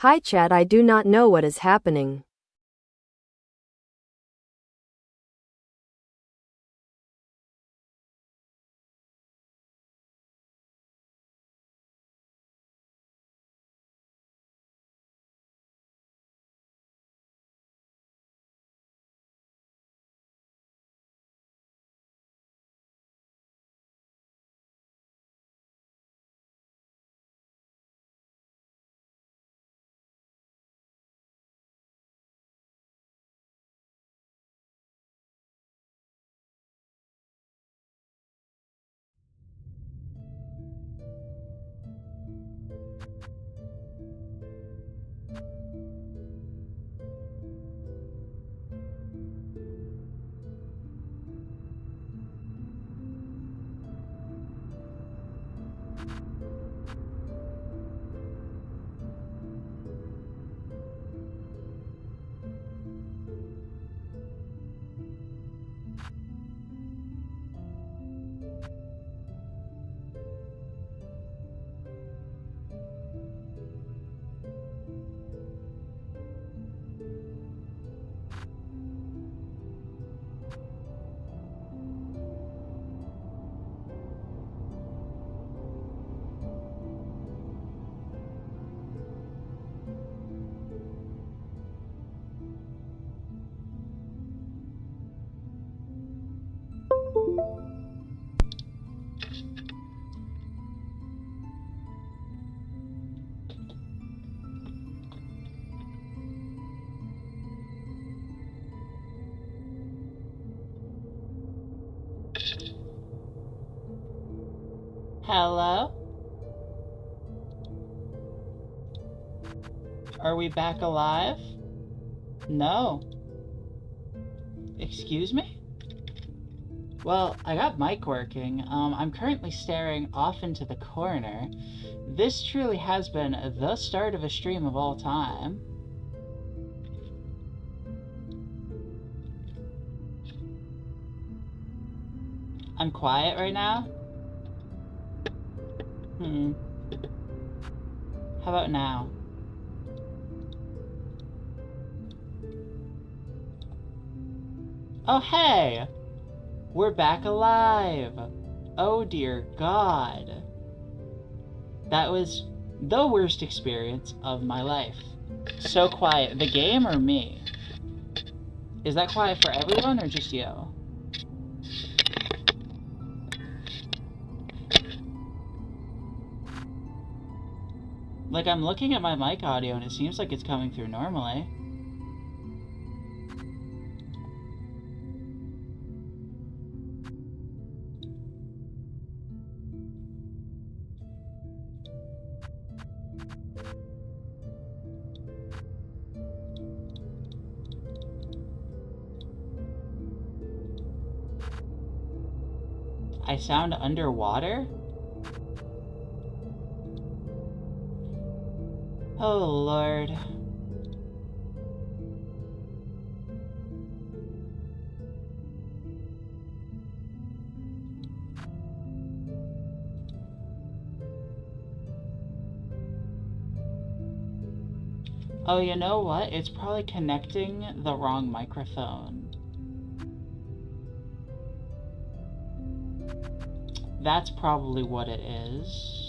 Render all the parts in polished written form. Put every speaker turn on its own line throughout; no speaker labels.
Hi chat, I do not know what is happening.
Hello? Are we back alive? No. Excuse me? Well, I got mic working. I'm currently staring off into the corner. This truly has been the start of a stream of all time. I'm quiet right now? How about now? Oh, hey! We're back alive! Oh dear God. That was the worst experience of my life. So quiet. The game or me? Is that quiet for everyone or just you? Like, I'm looking at my mic audio and it seems like it's coming through normally. I sound underwater? Oh, Lord. Oh, you know what? It's probably connecting the wrong microphone. That's probably what it is.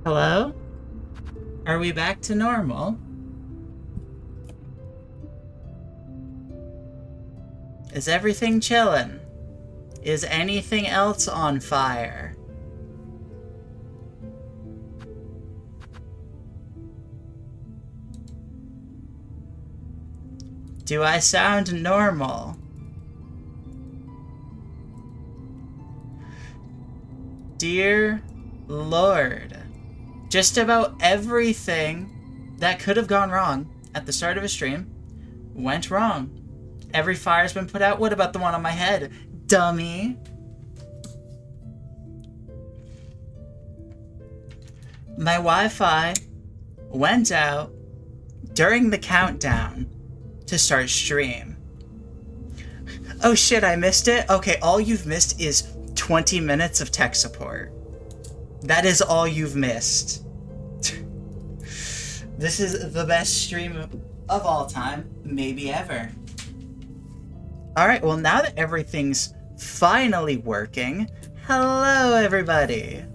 Hello? Are we back to normal? Is everything chillin'? Is anything else on fire? Do I sound normal? Dear Lord. Just about everything that could have gone wrong at the start of a stream went wrong.
Every fire's been put out? What about the one on my head? Dummy. My Wi-Fi went out during the countdown to start stream. Oh shit, I missed it? Okay, all you've missed is 20 minutes of tech support. That is all you've missed. This is the best stream of all time, maybe ever. Alright, well now that everything's finally working, hello everybody!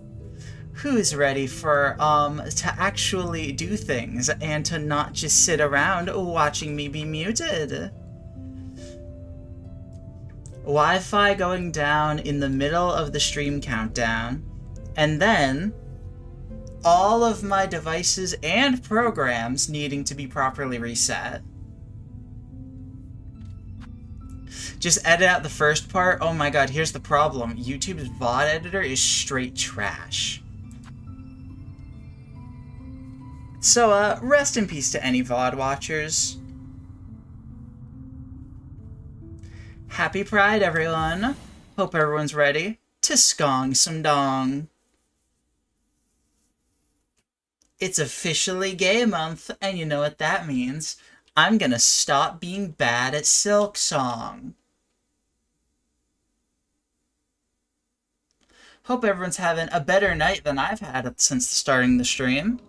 Who's ready for, to actually do things and to not just sit around watching me be muted? Wi-Fi going down in the middle of the stream countdown, and then all of my devices and programs needing to be properly reset. Just edit out the first part. Oh my god, here's the problem. YouTube's VOD editor is straight trash. So, rest in peace to any VOD watchers. Happy Pride, everyone. Hope everyone's ready to skong some dong. It's officially gay month, and you know what that means. I'm gonna stop being bad at Silksong. Hope everyone's having a better night than I've had since starting the stream.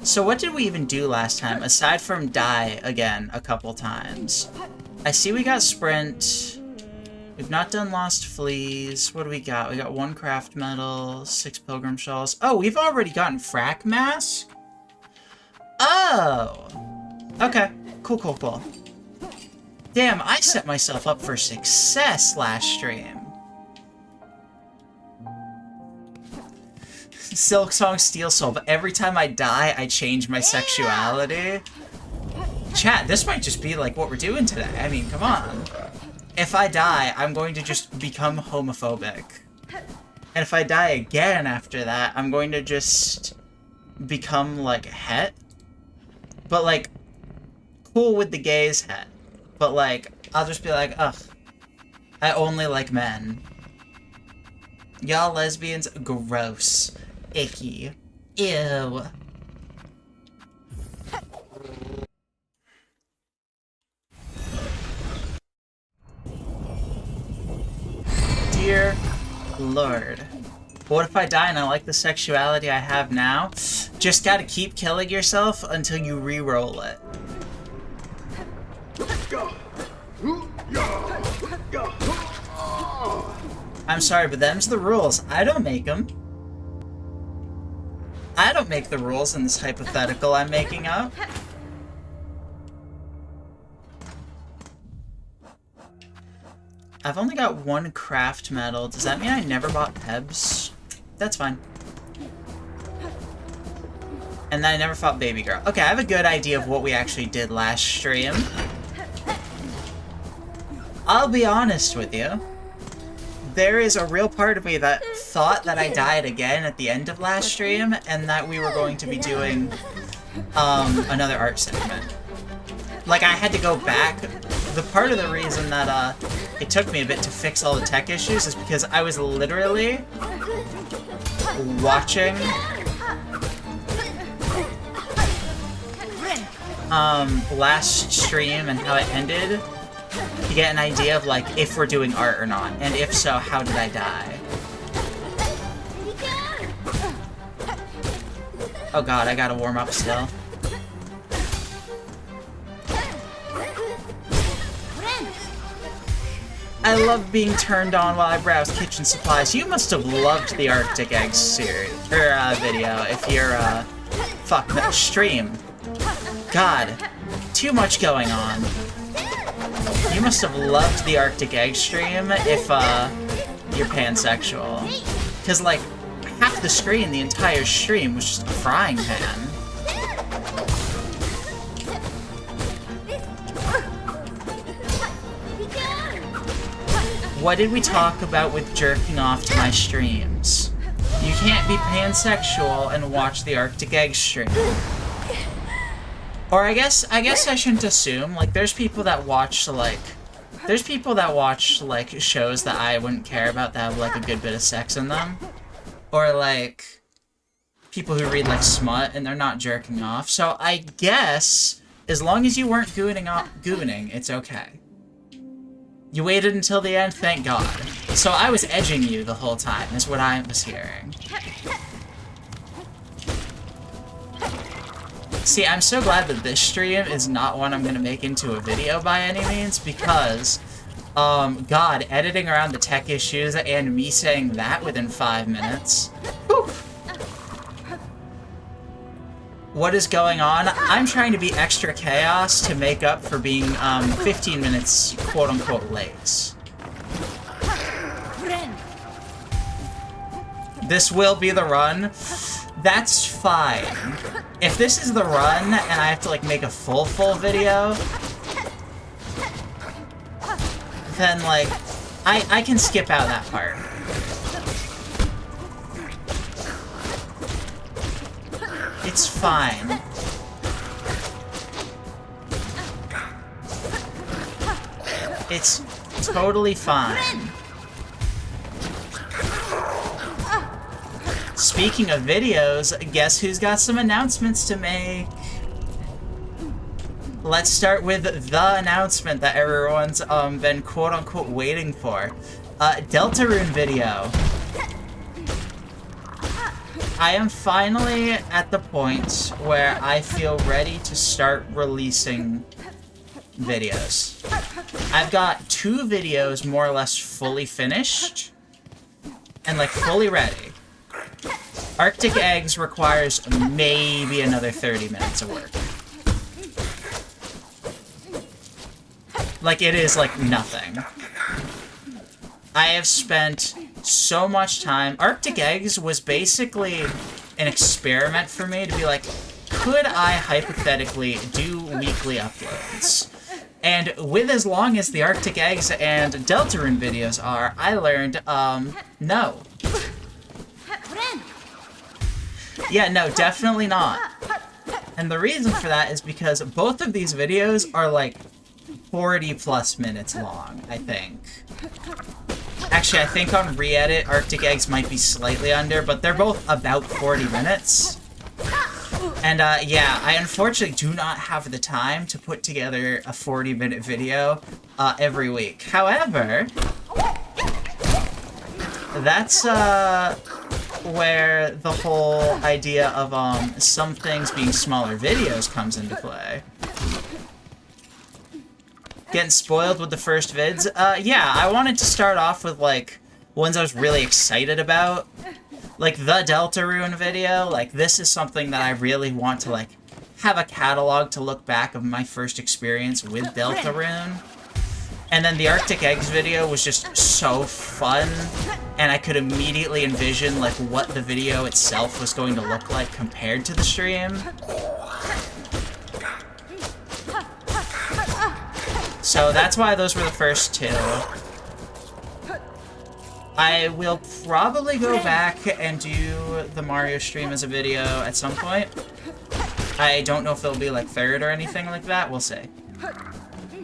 So what did we even do last time, aside from die again a couple times? I see we got sprint. We've not done lost fleas. What do we got? We got 1 craft metal, 6 pilgrim shells. Oh, we've already gotten frack mask? Oh! Okay. Cool, cool, cool. Damn, I set myself up for success last stream. Silksong Steel Soul, but every time I die, I change my sexuality. Chat, this might just be like what we're doing today. I mean, come on. If I die, I'm going to just become homophobic. And if I die again after that, I'm going to just become, like, het. But, like, cool with the gays het. But, like, I'll just be like, ugh, I only like men. Y'all lesbians, gross. Icky. Ew. Dear Lord. What if I die and I like the sexuality I have now? Just gotta keep killing yourself until you re-roll it. I'm sorry, but them's the rules. I don't make them. I don't make the rules in this hypothetical I'm making up. I've only got 1 craft metal. Does that mean I never bought Pebs? That's fine. And then I never fought Baby Girl. Okay, I have a good idea of what we actually did last stream. I'll be honest with you. There is a real part of me that thought that I died again at the end of last stream, and that we were going to be doing another art segment. Like, I had to go back. The part of the reason that it took me a bit to fix all the tech issues is because I was literally watching last stream and how it ended to get an idea of, like, if we're doing art or not, and if so, how did I die? Oh god, I gotta warm up still. I love being turned on while I browse kitchen supplies. You must have loved the Arctic Eggs series, or video, if you're, fuck, no, stream. God, too much going on. You must have loved the Arctic Egg stream if, you're pansexual. Because, like, half the screen, the entire stream, was just a frying pan. What did we talk about with jerking off to my streams? You can't be pansexual and watch the Arctic Egg stream. Or I guess I shouldn't assume. Like, there's people that watch, like, shows that I wouldn't care about that have, like, a good bit of sex in them. Or, like, people who read, like, smut and they're not jerking off. So I guess, as long as you weren't gooning, it's okay. You waited until the end, thank God. So I was edging you the whole time, is what I was hearing. See, I'm so glad that this stream is not one I'm gonna make into a video by any means, because, God, editing around the tech issues and me saying that within 5 minutes. Whew. What is going on? I'm trying to be extra chaos to make up for being, 15 minutes, quote-unquote, late. This will be the run. That's fine. If this is the run, and I have to, like, make a full video, then, like, I can skip out that part. It's fine. It's totally fine. Speaking of videos, guess who's got some announcements to make? Let's start with the announcement that everyone's been quote-unquote waiting for. Deltarune video. I am finally at the point where I feel ready to start releasing videos. I've got 2 videos more or less fully finished and, like, fully ready. Arctic Eggs requires maybe another 30 minutes of work. Like, it is, like, nothing. I have spent so much time. Arctic Eggs was basically an experiment for me to be like, could I hypothetically do weekly uploads? And with as long as the Arctic Eggs and Deltarune videos are, I learned, no. Yeah, no, definitely not. And the reason for that is because both of these videos are like 40 plus minutes long, I think. Actually, I think on re-edit, Arctic Eggs might be slightly under, but they're both about 40 minutes. And, yeah, I unfortunately do not have the time to put together a 40-minute video every week. However, that's, where the whole idea of, some things being smaller videos comes into play. Getting spoiled with the first vids? Yeah, I wanted to start off with, like, ones I was really excited about. Like, the Deltarune video, like, this is something that I really want to, like, have a catalog to look back of my first experience with Deltarune. And then the Arctic Eggs video was just so fun, and I could immediately envision, like, what the video itself was going to look like compared to the stream. So that's why those were the first 2. I will probably go back and do the Mario stream as a video at some point. I don't know if it'll be, like, 3rd or anything like that. We'll see.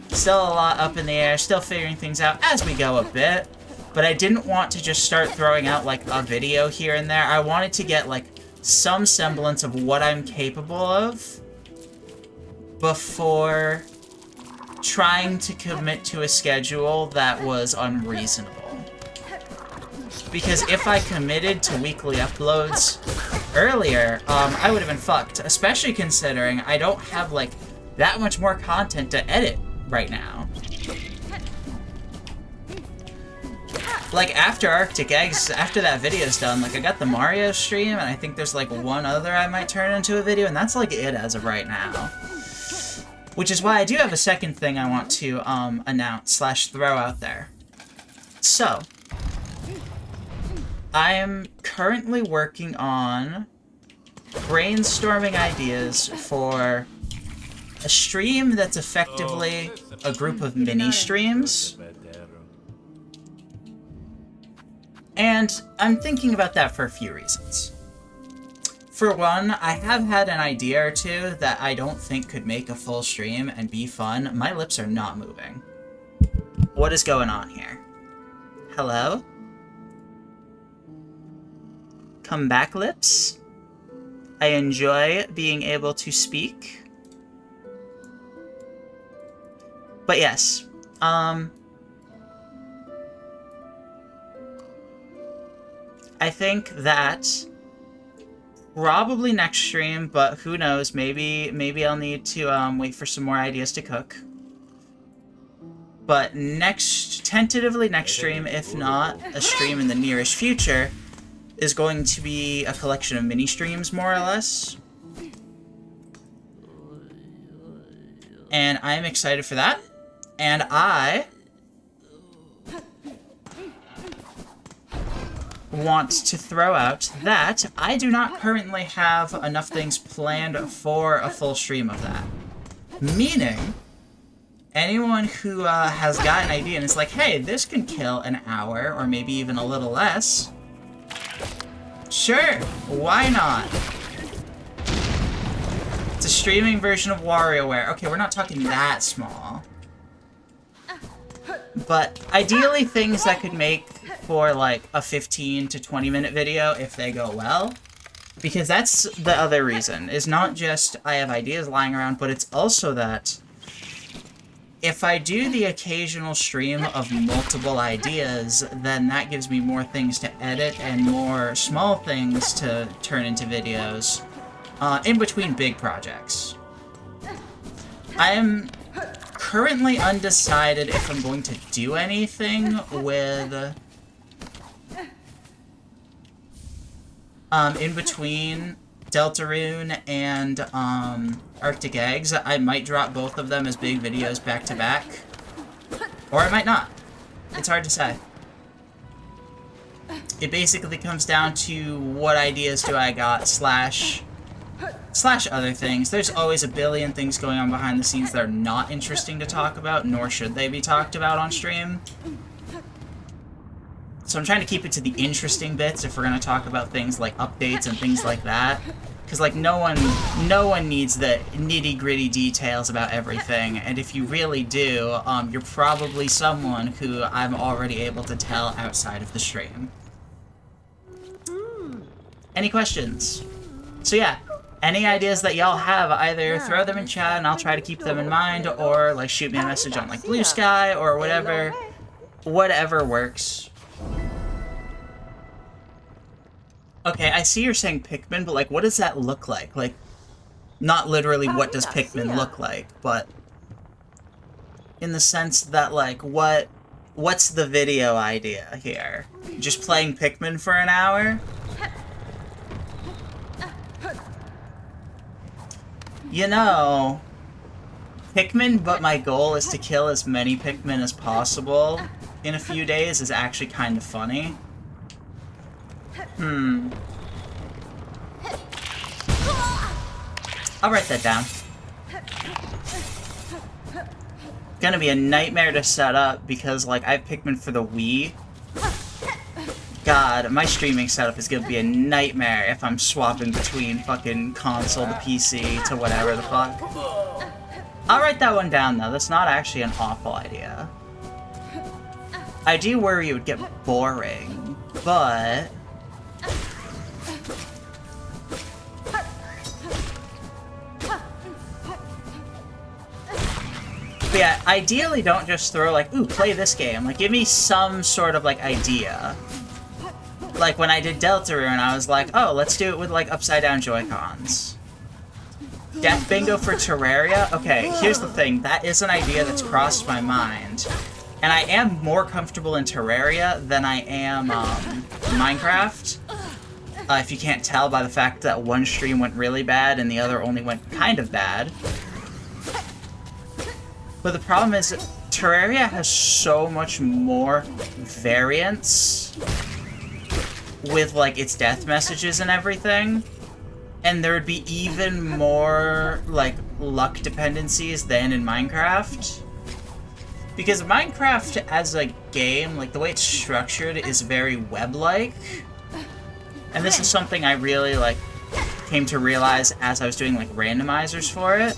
Still a lot up in the air, still figuring things out as we go a bit. But I didn't want to just start throwing out, like, a video here and there. I wanted to get, like, some semblance of what I'm capable of before trying to commit to a schedule that was unreasonable. Because if I committed to weekly uploads earlier, I would have been fucked. Especially considering I don't have, like, that much more content to edit right now. Like, after Arctic Eggs, after that video's done, like, I got the Mario stream, and I think there's, like, one other I might turn into a video, and that's, like, it as of right now. Which is why I do have a second thing I want to, announce / throw out there. So, I am currently working on brainstorming ideas for a stream that's effectively a group of mini-streams. And I'm thinking about that for a few reasons. For one, I have had an idea or two that I don't think could make a full stream and be fun. My lips are not moving. What is going on here? Hello? Come back, lips? I enjoy being able to speak. But yes, I think that probably next stream, but who knows, maybe I'll need to wait for some more ideas to cook. But tentatively next stream, if not a stream in the nearest future, is going to be a collection of mini streams, more or less. And I'm excited for that. And I want to throw out that I do not currently have enough things planned for a full stream of that. Meaning, anyone who has got an idea and is like, hey, this can kill an hour, or maybe even a little less, sure, why not? It's a streaming version of WarioWare. Okay, we're not talking that small. But ideally things that could make for like a 15 to 20 minute video if they go well. Because that's the other reason, is not just I have ideas lying around, but it's also that if I do the occasional stream of multiple ideas, then that gives me more things to edit and more small things to turn into videos in between big projects. I am currently undecided if I'm going to do anything with in between Deltarune and Arctic Eggs. I might drop both of them as big videos back to back, or I might not. It's hard to say. It basically comes down to what ideas do I got slash other things. There's always a billion things going on behind the scenes that are not interesting to talk about, nor should they be talked about on stream. So I'm trying to keep it to the interesting bits if we're going to talk about things like updates and things like that. Because, like, no one needs the nitty-gritty details about everything, and if you really do, you're probably someone who I'm already able to tell outside of the stream. Any questions? So yeah, any ideas that y'all have, either throw them in chat and I'll try to keep them in mind, or, like, shoot me a message on, like, Blue Sky, or whatever. Whatever works. Okay, I see you're saying Pikmin, but, like, what does that look like? Like, not literally what does Pikmin look like, but in the sense that, like, what's the video idea here? Just playing Pikmin for an hour? You know, Pikmin, but my goal is to kill as many Pikmin as possible in a few days is actually kind of funny. I'll write that down. Gonna be a nightmare to set up because, like, I have Pikmin for the Wii. God, my streaming setup is gonna be a nightmare if I'm swapping between fucking console to PC to whatever the fuck. I'll write that one down, though. That's not actually an awful idea. I do worry it would get boring, but yeah, ideally don't just throw, like, ooh, play this game. Like, give me some sort of, like, idea. Like, when I did Deltarune, I was like, oh, let's do it with, like, upside-down Joy-Cons. Death Bingo for Terraria? Okay, here's the thing. That is an idea that's crossed my mind. And I am more comfortable in Terraria than I am, Minecraft. If you can't tell by the fact that one stream went really bad and the other only went kind of bad. But the problem is, Terraria has so much more variance with, like, its death messages and everything. And there would be even more, like, luck dependencies than in Minecraft. Because Minecraft as a game, like, the way it's structured is very web-like. And this is something I really, like, came to realize as I was doing like randomizers for it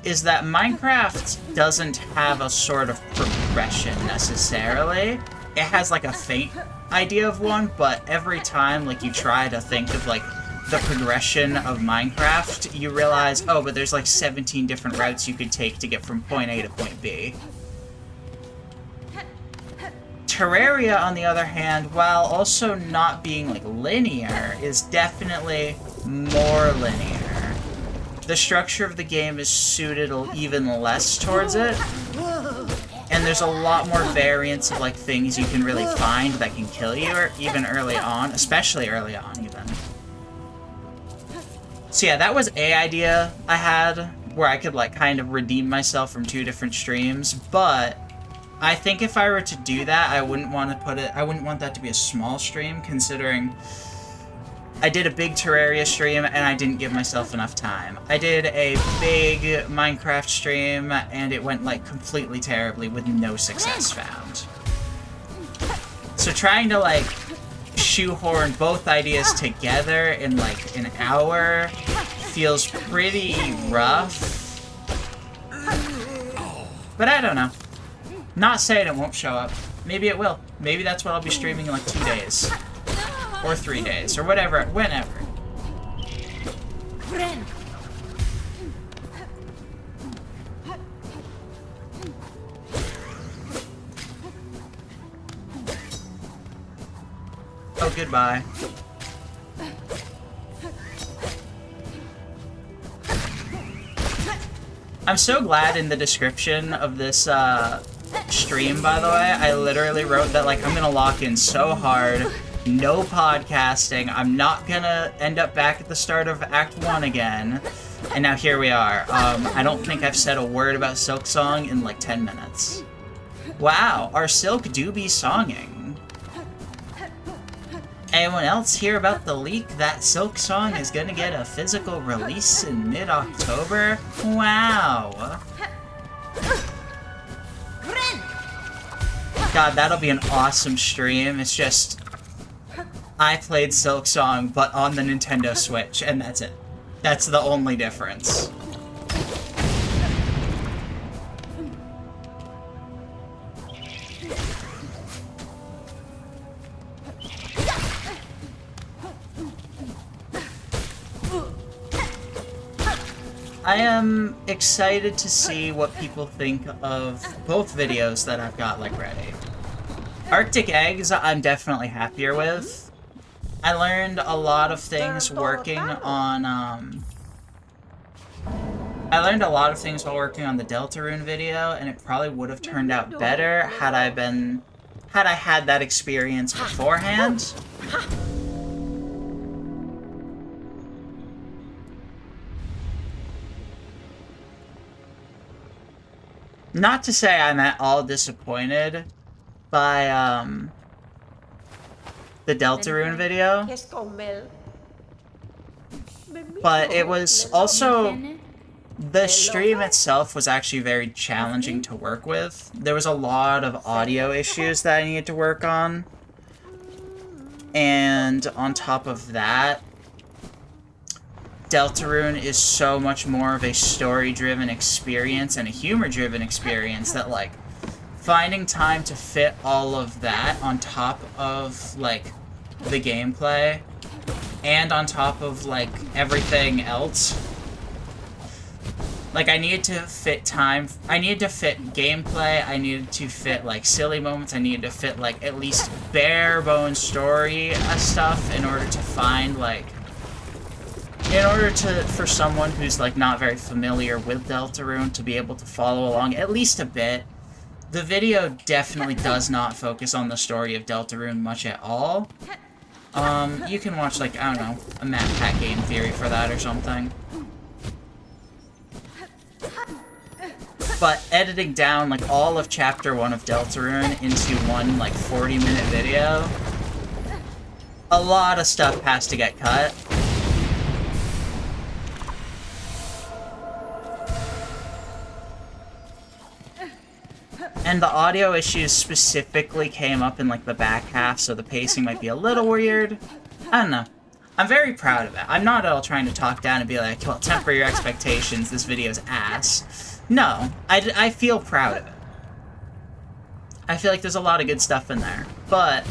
is that Minecraft doesn't have a sort of progression necessarily. It has like a faint idea of one, but every time like you try to think of like the progression of Minecraft, you realize, oh, but there's like 17 different routes you could take to get from point A to point B. Terraria, on the other hand, while also not being like linear, is definitely more linear. The structure of the game is suited even less towards it, and there's a lot more variance of like things you can really find that can kill you, or even early on, especially early on even. So yeah, that was an idea I had where I could like kind of redeem myself from 2 different streams, but I think if I were to do that, I wouldn't want that to be a small stream, considering I did a big Terraria stream and I didn't give myself enough time. I did a big Minecraft stream and it went like completely terribly with no success found. So trying to like shoehorn both ideas together in like an hour feels pretty rough. But I don't know. Not saying it won't show up. Maybe it will. Maybe that's what I'll be streaming in like 2 days. Or 3 days, or whatever, whenever. Oh, goodbye. I'm so glad in the description of this stream, by the way, I literally wrote that, like, I'm gonna lock in so hard. No podcasting. I'm not gonna end up back at the start of Act 1 again. And now here we are. I don't think I've said a word about Silksong in like 10 minutes. Wow, our Silk do be songing. Anyone else hear about the leak that Silksong is gonna get a physical release in mid-October? Wow. God, that'll be an awesome stream. It's just... I played Silksong, but on the Nintendo Switch, and that's it. That's the only difference. I am excited to see what people think of both videos that I've got, like, ready. Arctic Eggs, I'm definitely happier with. I learned a lot of things working on, I learned a lot of things while working on the Deltarune video, and it probably would have turned out better had I had that experience beforehand. Not to say I'm at all disappointed by, the Deltarune video, but it was also, the stream itself was actually very challenging to work with. There was a lot of audio issues that I needed to work on, and on top of that, Deltarune is so much more of a story-driven experience and a humor-driven experience that, like, finding time to fit all of that on top of, like, the gameplay, and on top of, like, everything else. Like, I needed to fit time, I needed to fit gameplay, I needed to fit, like, silly moments, I needed to fit, like, at least bare-bones story stuff in order to find, like, for someone who's, like, not very familiar with Deltarune to be able to follow along at least a bit. The video definitely does not focus on the story of Deltarune much at all. You can watch, like, I don't know, a Map Pack Game Theory for that or something. But editing down, like, all of Chapter 1 of Deltarune into one, like, 40-minute video, a lot of stuff has to get cut. And the audio issues specifically came up in, like, the back half, so the pacing might be a little weird. I don't know. I'm very proud of it. I'm not at all trying to talk down and be like, well, temper your expectations, this video's ass. No, I feel proud of it. I feel like there's a lot of good stuff in there, but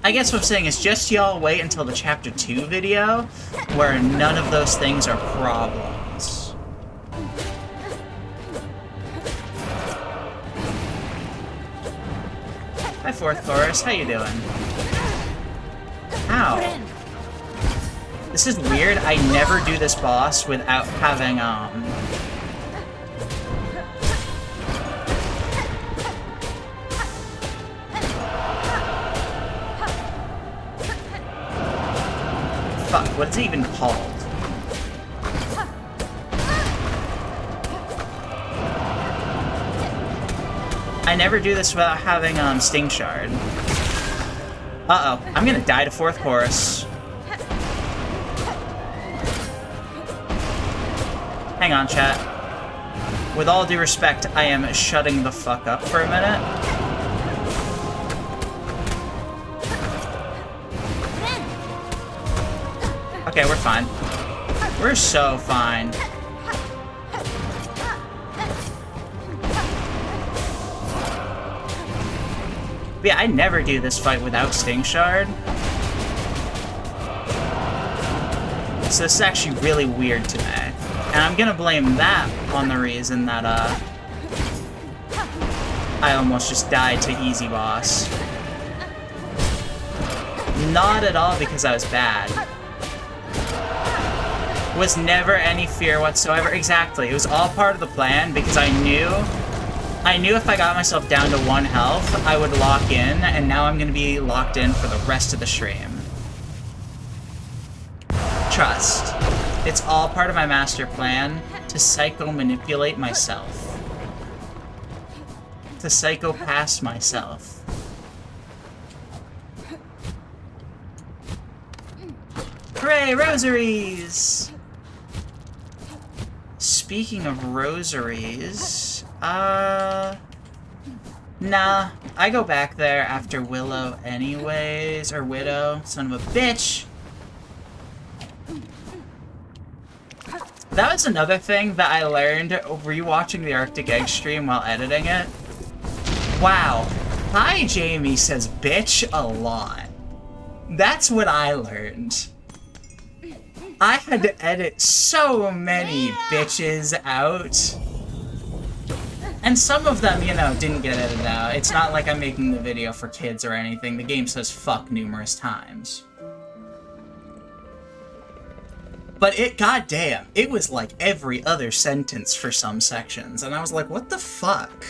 I guess what I'm saying is just y'all wait until the Chapter 2 video, where none of those things are problems. Hi, Fourth Chorus. How you doing? Ow. This is weird. I never do this boss without having, fuck, what is it even called? I never do this without having, Sting Shard. Uh-oh, I'm gonna die to Fourth Chorus. Hang on, chat. With all due respect, I am shutting the fuck up for a minute. Okay, we're fine. We're so fine. But yeah, I never do this fight without Sting Shard. So this is actually really weird to me. And I'm gonna blame that on the reason that, I almost just died to Easy Boss. Not at all because I was bad. Was never any fear whatsoever. Exactly. It was all part of the plan because I knew if I got myself down to 1 health, I would lock in, and now I'm gonna be locked in for the rest of the stream. Trust. It's all part of my master plan to psycho-manipulate myself. To psycho-pass myself. Hooray, rosaries! Speaking of rosaries, nah, I go back there after Willow anyways, or Widow, son of a bitch! That was another thing that I learned rewatching the Arctic Egg stream while editing it. Wow, Hi Jamie says bitch a lot. That's what I learned. I had to edit so many bitches out. And some of them, you know, didn't get edited out. It's not like I'm making the video for kids or anything. The game says fuck numerous times. But goddamn, it was like every other sentence for some sections. And I was like, what the fuck?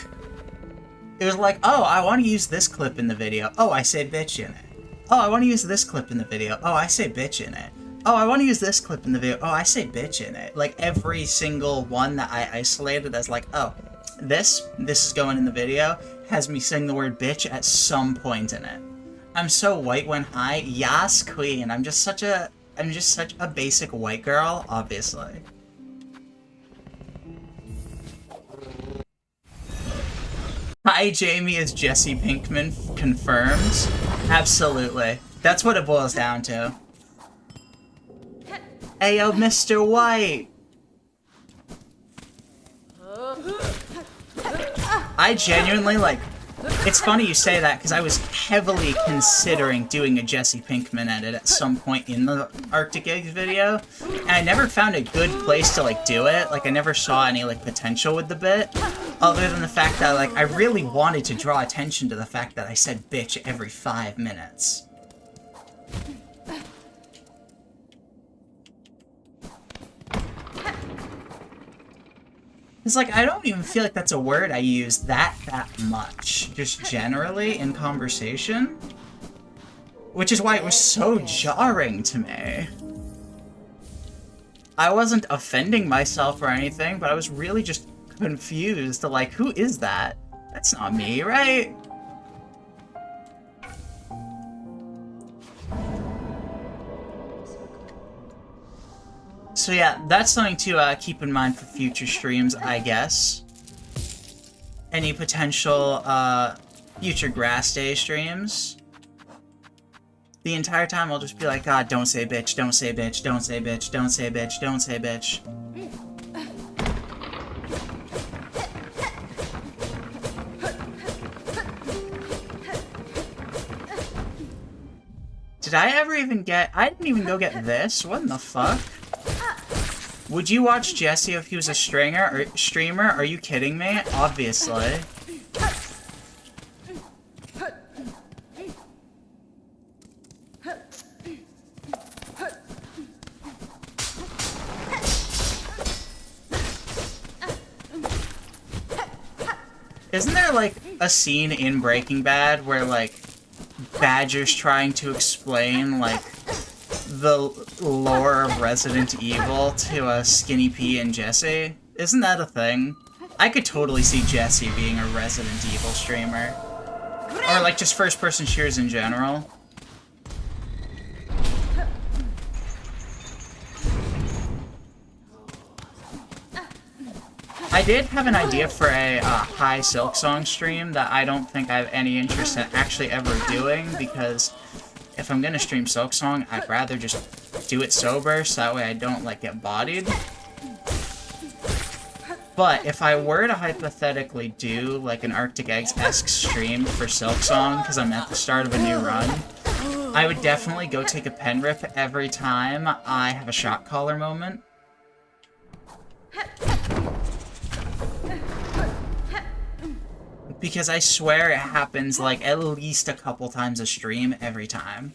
It was like, oh, I want to use this clip in the video. Oh, I say bitch in it. Oh, I want to use this clip in the video. Oh, I say bitch in it. Oh, I want to use this clip in the video. Oh, I say bitch in it. Like, every single one that I isolated as like, oh, this is going in the video, has me saying the word bitch at some point in it. I'm so white when high. Yas, queen. I'm just such a basic white girl, obviously. Hi, Jamie is Jesse Pinkman confirmed. Absolutely. That's what it boils down to. Ayo, Mr. White! I genuinely, like... It's funny you say that, because I was heavily considering doing a Jesse Pinkman edit at some point in the Arctic Eggs video, and I never found a good place to, like, do it. Like, I never saw any, like, potential with the bit, other than the fact that, like, I really wanted to draw attention to the fact that I said bitch every 5 minutes. It's like, I don't even feel like that's a word I use that much, just generally in conversation. Which is why it was so jarring to me. I wasn't offending myself or anything, but I was really just confused to like, who is that? That's not me, right? So yeah, that's something to keep in mind for future streams, I guess. Any potential future Grass Day streams. the entire time I'll just be like, God, don't say bitch, don't say bitch, don't say bitch, don't say bitch, don't say bitch. Did I ever even get... I didn't even go get this? What in the fuck? Would you watch Jesse if he was a streamer? Are you kidding me? Obviously. Isn't there, like, a scene in Breaking Bad where, like, Badger's trying to explain, like, the lore of Resident Evil to Skinny P and Jesse? Isn't that a thing? I could totally see Jesse being a Resident Evil streamer. Or, like, just first-person shooters in general. I did have an idea for a high Silksong stream that I don't think I have any interest in actually ever doing, because if I'm gonna stream Silksong, I'd rather just do it sober, so that way I don't, like, get bodied. But if I were to hypothetically do, like, an Arctic Eggs-esque stream for Silksong, because I'm at the start of a new run, I would definitely go take a pen rip every time I have a shot caller moment. Because I swear it happens, like, at least a couple times a stream every time.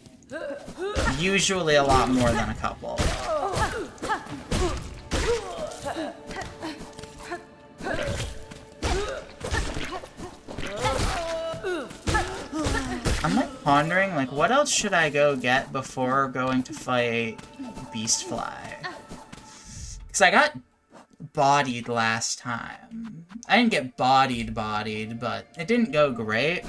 Usually a lot more than a couple. I'm, like, pondering, like, what else should I go get before going to fight Beastfly? Because I got bodied last time. I didn't get bodied, but it didn't go great.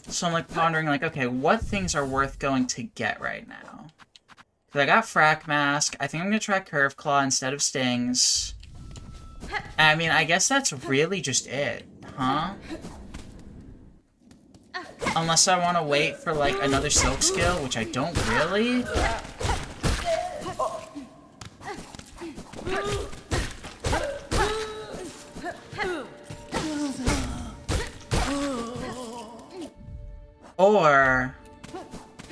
So I'm, like, pondering, like, okay, what things are worth going to get right now? Because I got Frack Mask. I think I'm going to try Curve Claw instead of Stings. I mean, I guess that's really just it, huh? Unless I want to wait for, like, another Silk skill, which I don't really. Or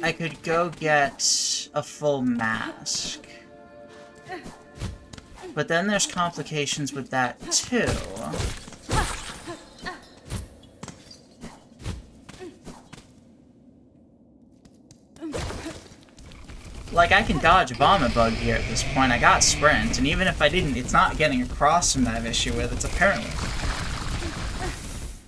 I could go get a full mask. But then there's complications with that too. Like, I can dodge Vomit Bug here at this point. I got Sprint, and even if I didn't, it's not getting across from that I have issue with. It's apparently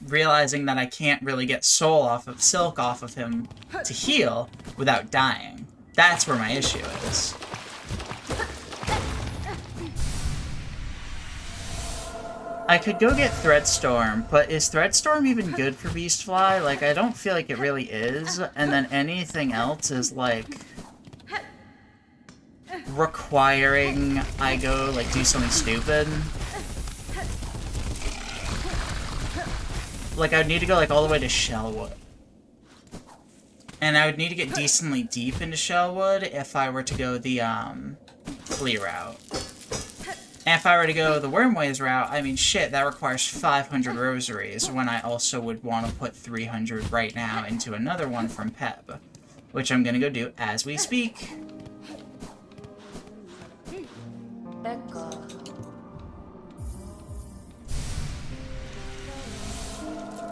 realizing that I can't really get Soul off of Silk off of him to heal without dying. That's where my issue is. I could go get Threadstorm, but is Threadstorm even good for Beastfly? Like, I don't feel like it really is, and then anything else is, like, requiring I go, like, do something stupid. Like, I would need to go, like, all the way to Shellwood. And I would need to get decently deep into Shellwood if I were to go the, Flea route. And if I were to go the Wormways route, I mean, shit, that requires 500 rosaries, when I also would want to put 300 right now into another one from Peb. Which I'm gonna go do as we speak.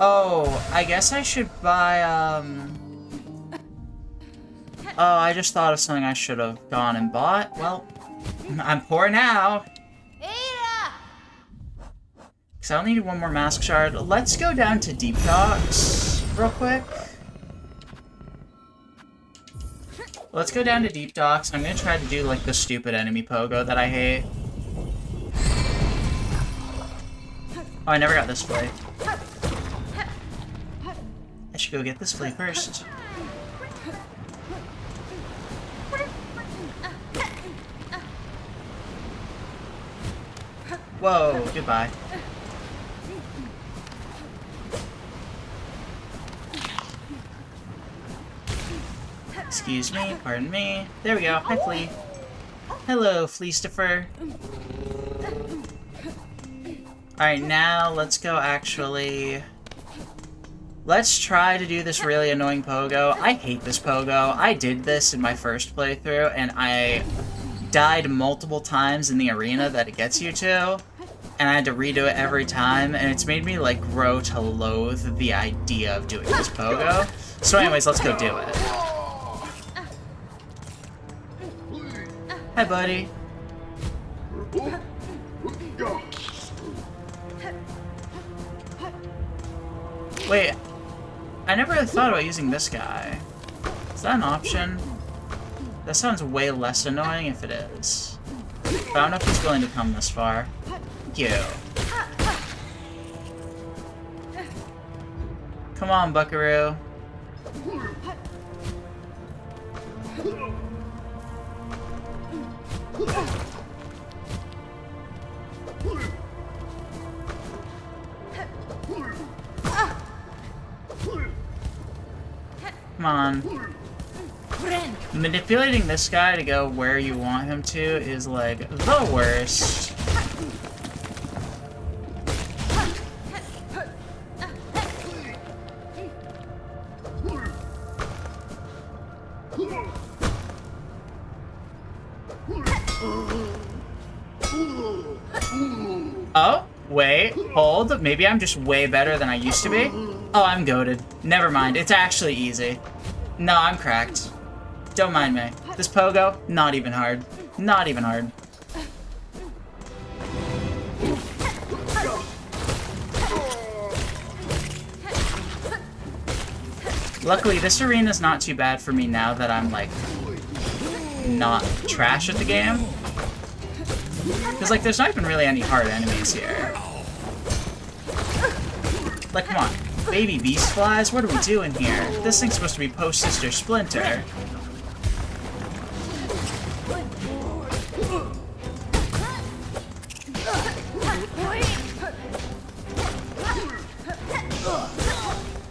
Oh, I guess I should buy, Oh, I just thought of something I should have gone and bought. Well, I'm poor now. Because I only need one more Mask Shard. Let's go down to Deep Docks real quick. Let's go down to Deep Docks. I'm gonna try to do, like, the stupid enemy pogo that I hate. Oh, I never got this flea. I should go get this flea first. Whoa, goodbye. Excuse me, pardon me. There we go. Hi, Flea. Hello, Fleastifer. Alright, now let's go actually... Let's try to do this really annoying pogo. I hate this pogo. I did this in my first playthrough, and I died multiple times in the arena that it gets you to. And I had to redo it every time, and it's made me, like, grow to loathe the idea of doing this pogo. So anyways, let's go do it. Hi, buddy. Wait, I never really thought about using this guy. Is that an option? That sounds way less annoying if it is. But I don't know if he's willing to come this far. Thank you. Come on, Buckaroo. Come on. Manipulating this guy to go where you want him to is, like, the worst. Oh, wait, hold. Maybe I'm just way better than I used to be. Oh, I'm goated. Never mind, it's actually easy. No, I'm cracked. Don't mind me. This pogo, not even hard. Not even hard. Luckily, this arena's not too bad for me now that I'm, like, not trash at the game. Because, like, there's not even really any hard enemies here. Like, come on. Baby beast flies? What are we doing here? This thing's supposed to be post-Sister Splinter.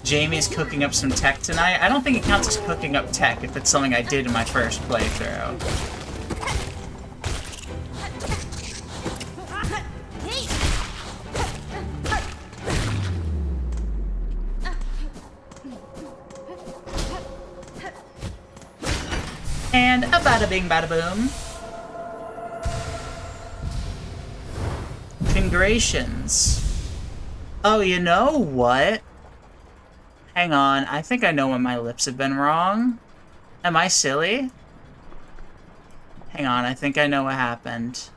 Jamie's cooking up some tech tonight. I don't think it counts as cooking up tech if it's something I did in my first playthrough. And a bada bing bada boom. Congratulations. Oh, you know what? Hang on, I think I know when my lips have been wrong. Am I silly? Hang on, I think I know what happened.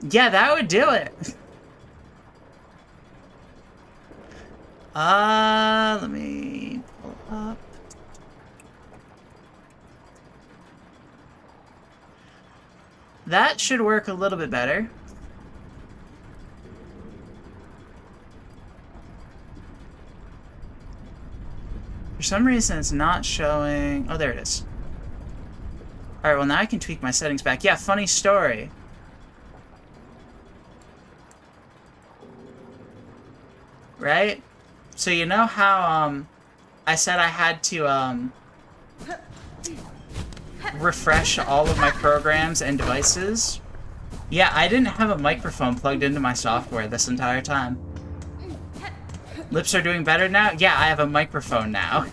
Yeah, that would do it. Let me pull up. That should work a little bit better. For some reason, it's not showing... Oh, there it is. Alright, well, now I can tweak my settings back. Yeah, funny story. Right? So you know how, I said I had to, refresh all of my programs and devices? Yeah, I didn't have a microphone plugged into my software this entire time. Lips are doing better now? Yeah, I have a microphone now.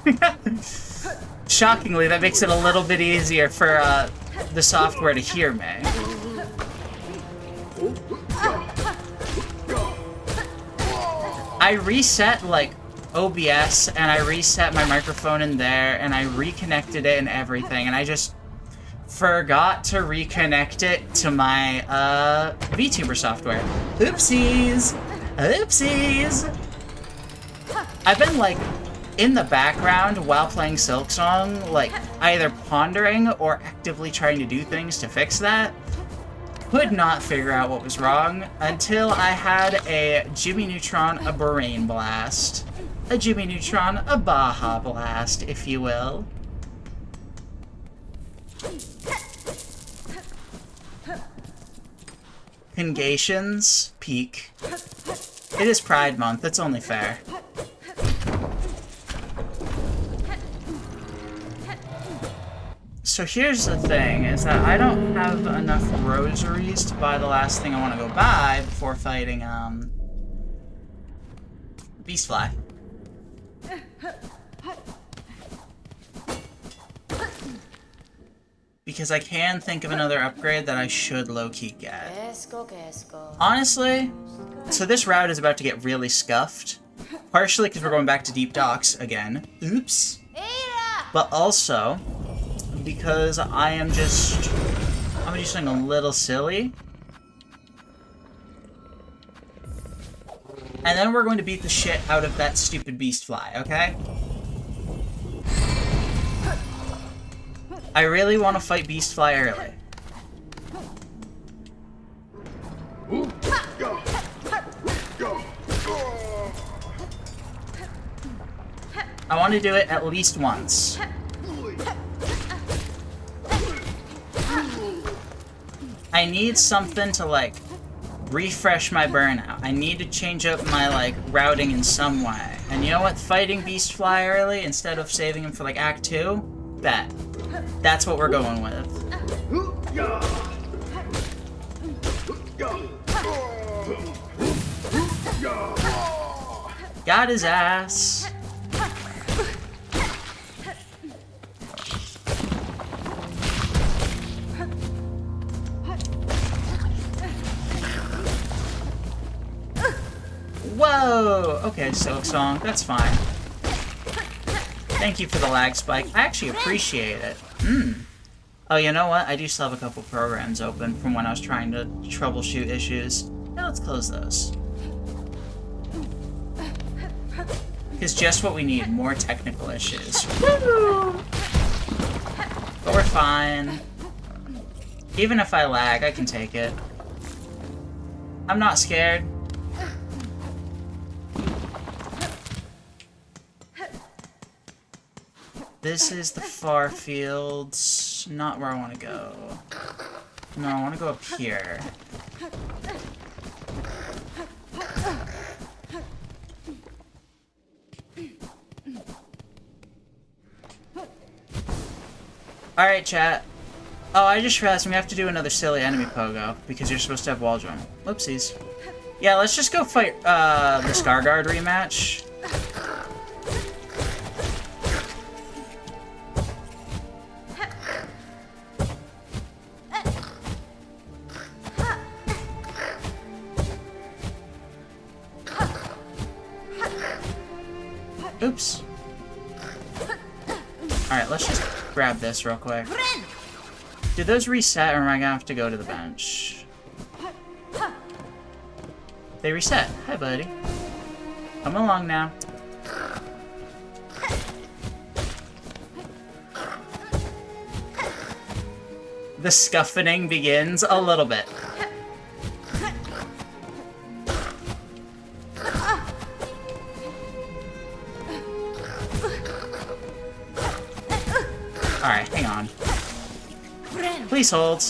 Shockingly, that makes it a little bit easier for the software to hear me. I reset, like, OBS, and I reset my microphone in there, and I reconnected it and everything, and I just forgot to reconnect it to my VTuber software. Oopsies! Oopsies! I've been, like, in the background while playing Silksong, like, either pondering or actively trying to do things to fix that. Could not figure out what was wrong until I had a Jimmy Neutron, a Brain Blast. A Jimmy Neutron, a Baja Blast, if you will. Congations, peak. It is Pride Month, it's only fair. So here's the thing, is that I don't have enough rosaries to buy the last thing I want to go buy before fighting, Beastfly. Because I can think of another upgrade that I should low-key get. Honestly, so this route is about to get really scuffed. Partially because we're going back to Deep Docks again. Oops. But also, because I'm just something a little silly. And then we're going to beat the shit out of that stupid Beastfly, okay? I really want to fight Beastfly early. I want to do it at least once. I need something to, like, refresh my burnout. I need to change up my, like, routing in some way. And you know what? Fighting Beastfly early instead of saving him for, like, Act 2? Bet. That's what we're going with. Got his ass. Whoa! Okay, Silksong, that's fine. Thank you for the lag spike. I actually appreciate it. Oh, you know what? I do still have a couple programs open from when I was trying to troubleshoot issues. Now let's close those. It's just what we need, more technical issues. Woo! But we're fine. Even if I lag, I can take it. I'm not scared. This is the far fields, not where I want to go. No, I want to go up here. Alright, chat. Oh, I just realized we have to do another silly enemy pogo, because you're supposed to have wall jump. Whoopsies. Yeah, let's just go fight, the Scarguard rematch. Oops. Alright, let's just grab this real quick. Did those reset, or am I gonna have to go to the bench? They reset. Hi, buddy. Come along now. The scuffing begins a little bit. Alright, hang on. Please hold.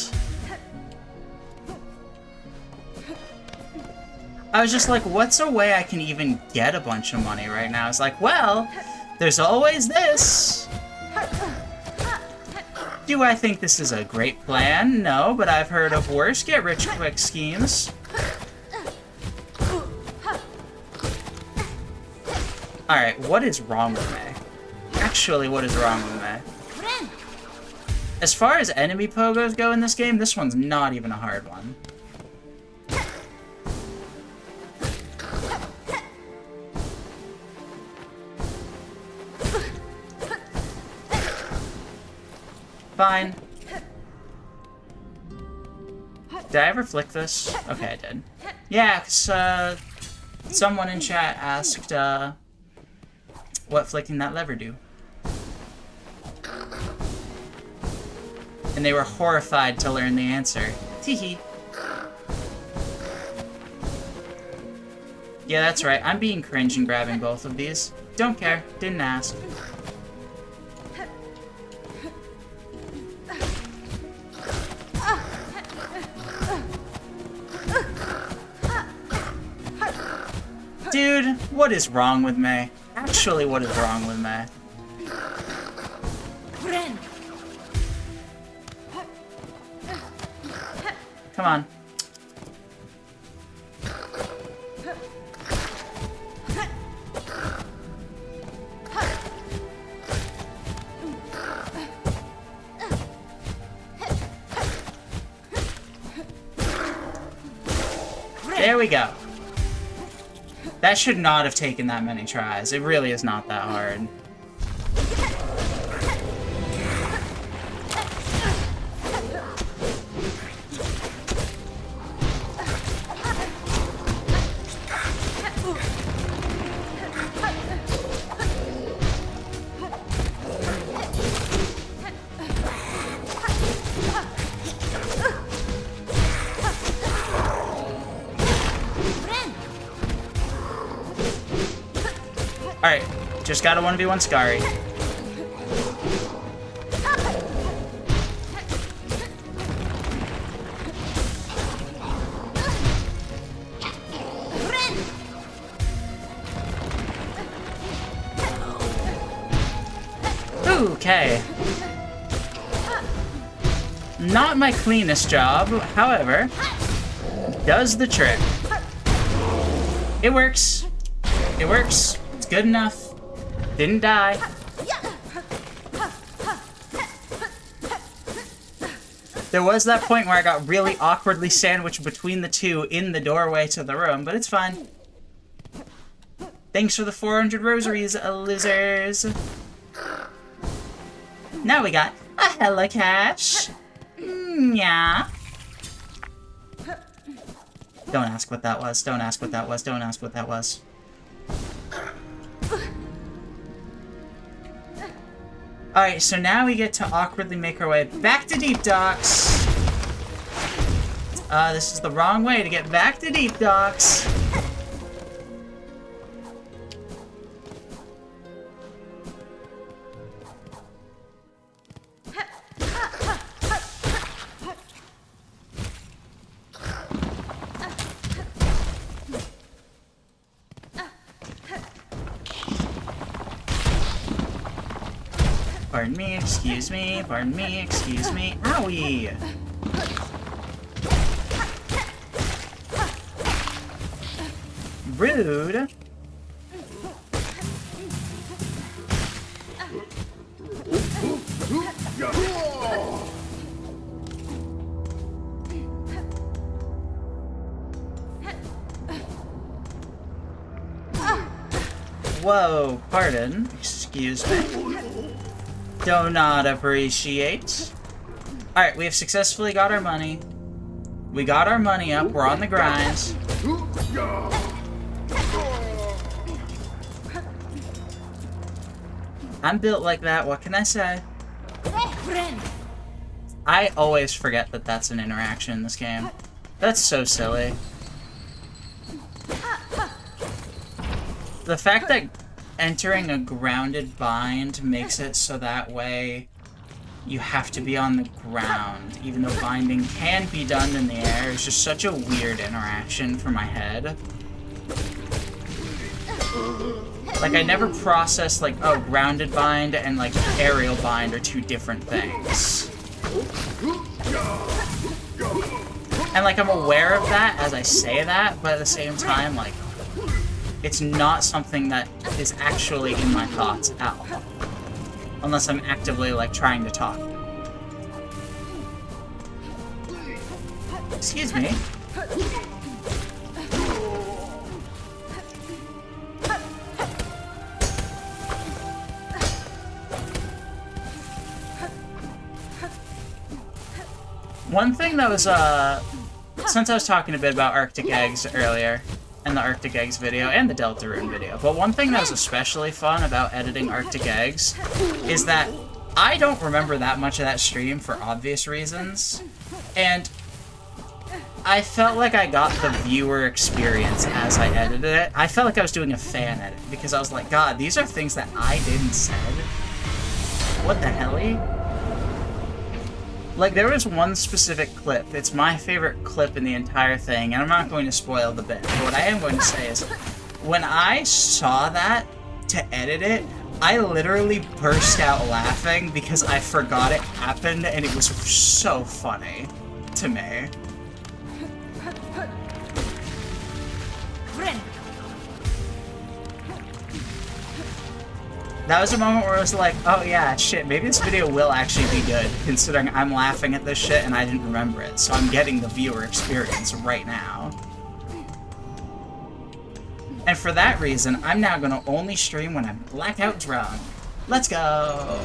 I was just like, what's a way I can even get a bunch of money right now? It's like, well, there's always this. Do I think this is a great plan? No, but I've heard of worse get-rich-quick schemes. Alright, what is wrong with me? Actually, what is wrong with me? As far as enemy pogos go in this game, this one's not even a hard one. Fine. Did I ever flick this? Okay, I did. Yeah, because, someone in chat asked, what flicking that lever do. And they were horrified to learn the answer. Teehee. Yeah, that's right. I'm being cringe and grabbing both of these. Don't care. Didn't ask. Dude, what is wrong with me? Actually, what is wrong with me? Come on. There we go. That should not have taken that many tries. It really is not that hard. Alright, just gotta 1v1 Scary. Okay. Not my cleanest job, however, does the trick. It works. It works. It's good enough. Didn't die. There was that point where I got really awkwardly sandwiched between the two in the doorway to the room, but it's fine. Thanks for the 400 rosaries, losers. Now we got a hella cash. Yeah. Don't ask what that was. Don't ask what that was. Don't ask what that was. Alright, so now we get to awkwardly make our way back to Deep Docks. This is the wrong way to get back to Deep Docks. Pardon me, excuse me, pardon me, excuse me. Owie! Rude! Whoa, pardon, excuse me. Do not appreciate. Alright, we have successfully got our money. We got our money up, we're on the grind. I'm built like that, what can I say? I always forget that that's an interaction in this game. That's so silly. The fact that entering a grounded bind makes it so that way you have to be on the ground, even though binding can be done in the air. It's just such a weird interaction for my head. Like, I never processed, like, oh, grounded bind and, like, aerial bind are two different things. And, like, I'm aware of that as I say that, but at the same time, like, it's not something that is actually in my thoughts at all. Unless I'm actively, like, trying to talk. Excuse me. One thing that was, since I was talking a bit about Arctic eggs earlier, and the Arctic Eggs video, and the Deltarune video. But one thing that was especially fun about editing Arctic Eggs is that I don't remember that much of that stream for obvious reasons, and I felt like I got the viewer experience as I edited it. I felt like I was doing a fan edit, because I was like, God, these are things that I didn't say. What the helly? Like, there was one specific clip. It's my favorite clip in the entire thing, and I'm not going to spoil the bit. But what I am going to say is, when I saw that to edit it, I literally burst out laughing because I forgot it happened, and it was so funny to me. That was a moment where I was like, oh yeah, shit, maybe this video will actually be good, considering I'm laughing at this shit and I didn't remember it, so I'm getting the viewer experience right now. And for that reason, I'm now gonna only stream when I'm blackout drunk. Let's go!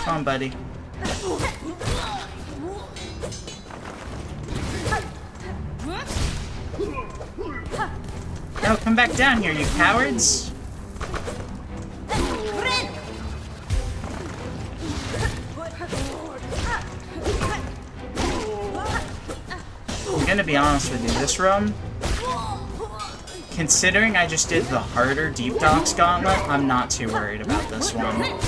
Come on, buddy. No, come back down here, you cowards! I'm gonna be honest with you, this room, considering I just did the harder Deep Dogs Gauntlet, I'm not too worried about this one.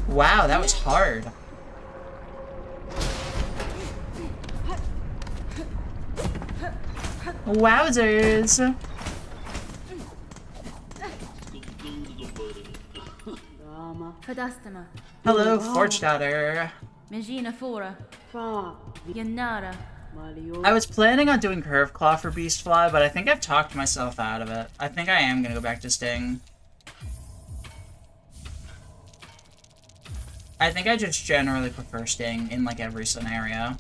Wow, that was hard. Wowzers! Hello, Forge Daughter. I was planning on doing Curve Claw for Beastfly, but I think I've talked myself out of it. I think I am gonna go back to Sting. I think I just generally prefer Sting in, like, every scenario.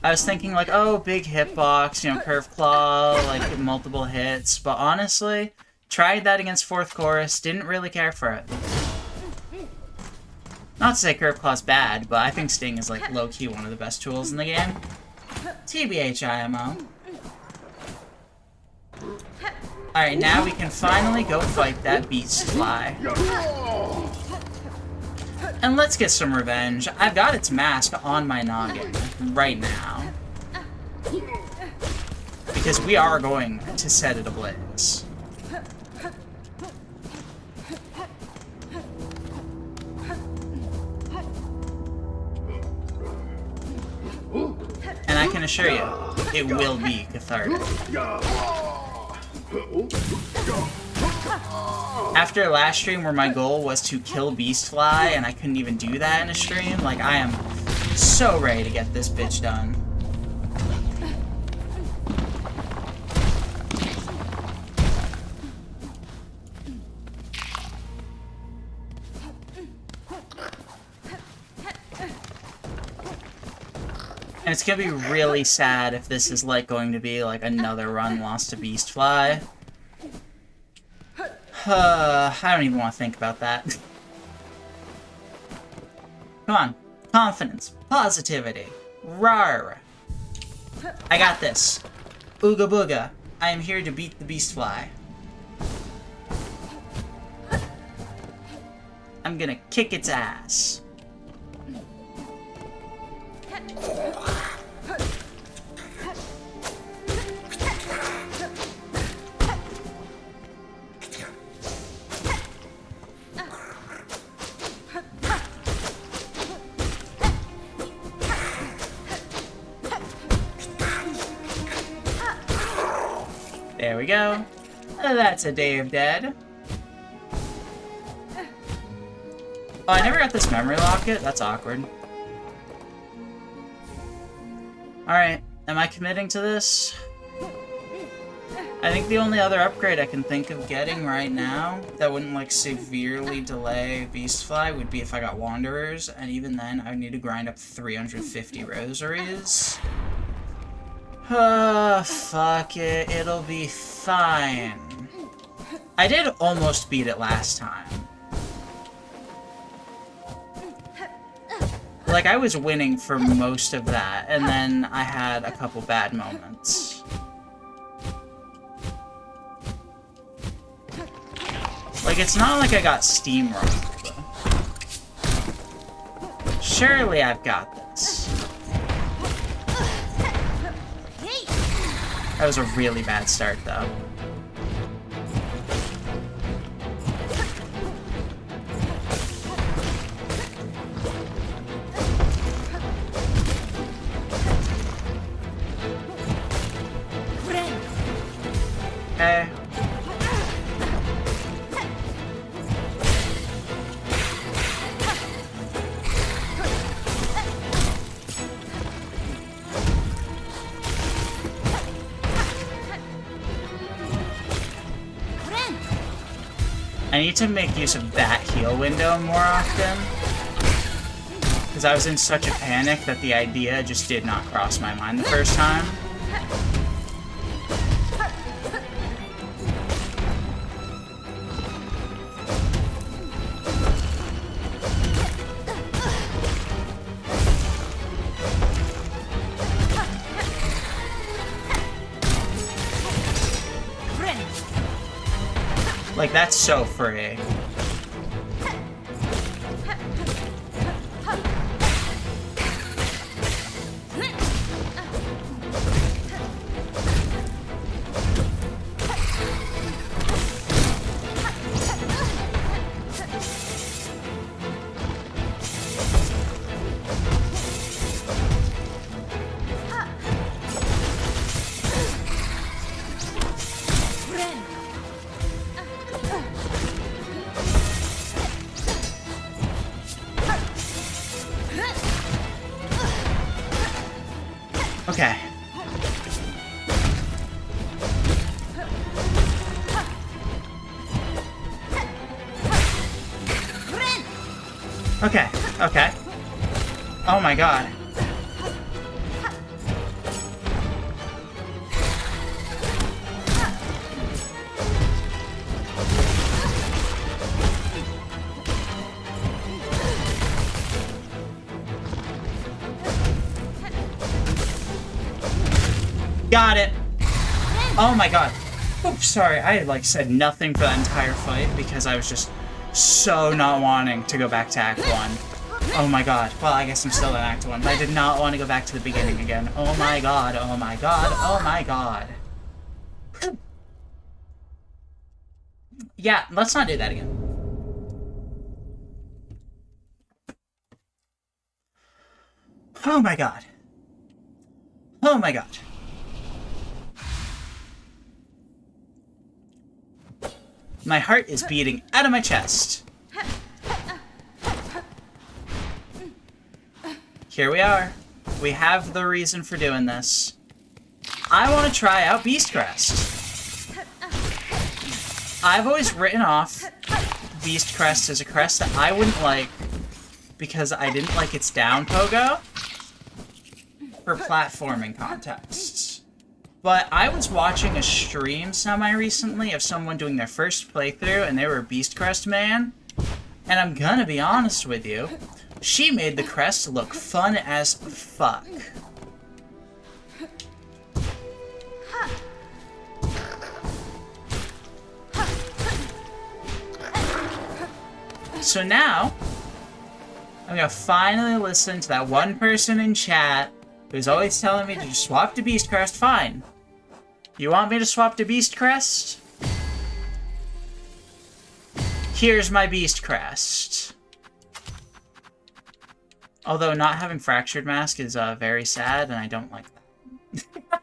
I was thinking, like, oh, big hitbox, you know, Curve Claw, like, multiple hits, but honestly, tried that against 4th Chorus, didn't really care for it. Not to say Curve Claw's bad, but I think Sting is, like, low-key one of the best tools in the game. TBH IMO. Alright, now we can finally go fight that Beastfly. And let's get some revenge. I've got its mask on my noggin right now. Because we are going to set it ablaze. And I can assure you, it will be cathartic. After last stream where my goal was to kill Beastfly and I couldn't even do that in a stream, like, I am so ready to get this bitch done. And it's gonna be really sad if this is, like, going to be, like, another run lost to Beastfly. I don't even want to think about that. Come on. Confidence. Positivity. Rawr. I got this. Ooga booga. I am here to beat the Beastfly. I'm gonna kick its ass. There we go. That's a Day of Dead. Oh, I never got this memory locket? That's awkward. Alright, am I committing to this? I think the only other upgrade I can think of getting right now that wouldn't, like, severely delay Beastfly would be if I got Wanderers, and even then I would need to grind up 350 rosaries. Fuck it, it'll be fine. I did almost beat it last time. Like, I was winning for most of that, and then I had a couple bad moments. Like, it's not like I got steamrolled. Surely I've got this. That was a really bad start, though. Okay. I need to make use of that heal window more often. Because I was in such a panic that the idea just did not cross my mind the first time. Like, that's so free. Okay. Okay, okay. Oh my god. Got it. Oh my god. Oops, sorry. I like said nothing for the entire fight because I was just so not wanting to go back to Act 1. Oh my god. Well, I guess I'm still in Act 1, but I did not want to go back to the beginning again. Oh my god. Oh my god. Oh my god. Yeah, let's not do that again. Oh my god. Oh my god. My heart is beating out of my chest. Here we are. We have the reason for doing this. I want to try out Beast Crest. I've always written off Beast Crest as a crest that I wouldn't like because I didn't like its down pogo for platforming contexts. But I was watching a stream semi-recently of someone doing their first playthrough, and they were a Beast Crest man. And I'm gonna be honest with you, she made the crest look fun as fuck. So now, I'm gonna finally listen to that one person in chat who's always telling me to just swap to Beast Crest. Fine. You want me to swap to Beast Crest? Here's my Beast Crest. Although not having Fractured Mask is very sad, and I don't like that.